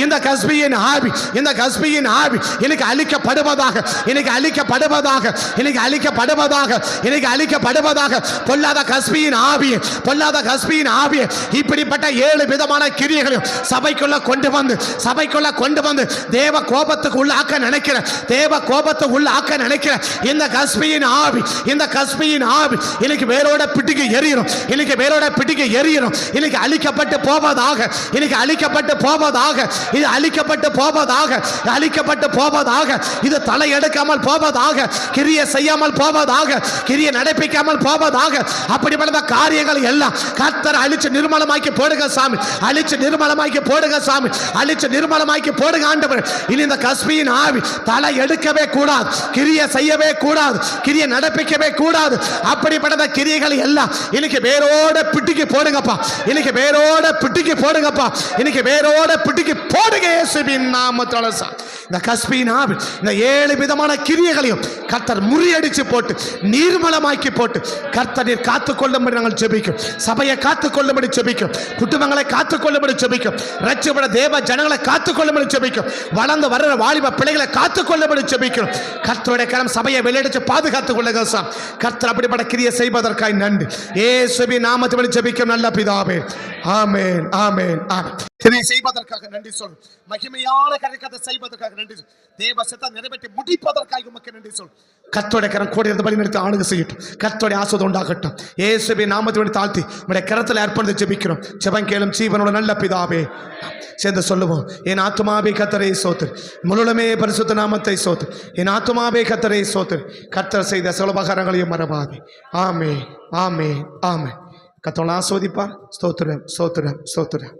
இந்த கஸ்பியின் ஆவி, இந்த கஸ்பியின் ஆவி எனக்கு அழிக்கப்படுவதாக, எனக்கு அழிக்கப்படுவதாக, எனக்கு அழிக்கப்படுவதாக, எனக்கு அழிக்கப்படுவதாக. பொல்லாத கஸ்பியின் ஆவி, பொல்லாத கஸ்பியின் ஆவி இப்படிப்பட்ட 7 விதமான கிரியைகளையும் சபைக்குள்ள கொண்டு வந்து, சபைக்குள்ள கொண்டு வந்து தேவ கோபத்துக்கு உள்ளாக்க நினைக்கிற, தேவ கோபத்துக்கு உள்ளாக்க நினைக்கிற இந்த கஸ்பியின் ஆவி, இந்த கஸ்பியின் ஆவி எனக்கு வேரோட பிடிக்க எரியணும், எனக்கு வேரோட பிடிக்க எரியணும், எனக்கு அழிக்கப்பட்டு போவதாக, எனக்கு அழிக்கப்பட்டு போவதாக. இது அழிக்கப்பட்டு போவதாக, அழிக்கப்பட்டு போவதாக. இது தலை எடுக்காமல் போவதாக, கிரியை செய்யாமல் போவதாக, கிரியை நடப்பிக்காமல் போவதாக. அப்படிப்பட்ட காரியங்கள் எல்லாம் கர்த்தர் அழிச்சு நிர்மலமாக்கி போடுங்க சாமி, அழிச்சு நிர்மலமாக்கி போடுங்க சாமி, அழிச்சு நிர்மலமாக்கி போடுங்க ஆண்டவர். இனி இந்த கஸ்பியின் ஆவி தலை எடுக்கவே கூடாது, கிரியை செய்யவே கூடாது, கிரியை நடப்பிக்கவே கூடாது. அப்படிப்பட்ட கிரியைகள் எல்லாம் இன்னைக்கு வேரோட பிட்டிக்கு போடுங்கப்பா, இன்னைக்கு வேரோட பிட்டிக்கு போடுங்கப்பா, இன்னைக்கு வேரோட பிட்டிக்கு போடுங்க இயேசுவின் நாமத்தால. இந்த கஸ்பியின் ஆவி இந்த 7 விதமான கிரியைகளையும் கர்த்தர் முறியடிச்சு போட்டு நீர்மலமாக்கி போட்டு கர்த்தர் நீர் காத்துக்கொள்ளும்படி நாங்கள் ஜெபிக்கும். சபையை காத்துக்கொள்ளும்படி ஜெபிக்கும், குடும்பங்களை காத்துக்கொள்ளும்படி ஜெபிக்கும், ரட்சிக்கப்பட தேவ ஜனங்களை காத்துக்கொள்ளும்படி ஜெபிக்கும், வளர்ந்து வர்ற வாலிப பிள்ளைகளை காத்துக்கொள்ளும்படி ஜெபிக்கும். கர்த்தருடைய கரம் சபையை வெளியடிச்சு பாதுகாத்துக் கொள்ளுங்க சார். கர்த்தர் அப்படிப்பட்ட கிரியை செய்வதற்காய் நன்றி. இயேசுவின் நாமத்தில் ஜெபிக்கும் நல்ல பிதாவே, ஆமென், ஆமென், ஆமென். இதை செய்வதற்காக நன்றி சொல், மகிமையான காரியத்தை செய்வதற்காக நன்றி சொல், தேவ சித்தத்தை நிறைவேற்றி முடிப்பதற்காக உமக்கு நன்றி சொல். கர்த்தருடைய கரம் கூட இருந்து பலி எடுத்து ஆளுகை செய்யட்டும், கர்த்தருடைய ஆசீர்வாதம் உண்டாகட்டும். இயேசுவின் நாமத்தை தாழ்த்தி உடைய கரத்தில் அர்ப்பணித்து ஜெபிக்கிறோம். ஜெபம் கேளும் ஜீவனோட நல்ல பிதாவே. சேர்ந்து சொல்லுவோம். என் ஆத்துமாவே கர்த்தரை ஸ்தோத்திரி, முழுமே பரிசுத்த நாமத்தை ஸ்தோத்திரி. என் ஆத்துமாவே கர்த்தரை ஸ்தோத்திரி, கர்த்தர் செய்த சுலபகாரங்களையும் மறவாதே. ஆமென், ஆமென், ஆமென். கர்த்தர் ஆசீர்வதிப்பார். ஸ்தோத்திரம், ஸ்தோத்திரம், ஸ்தோத்திரம்.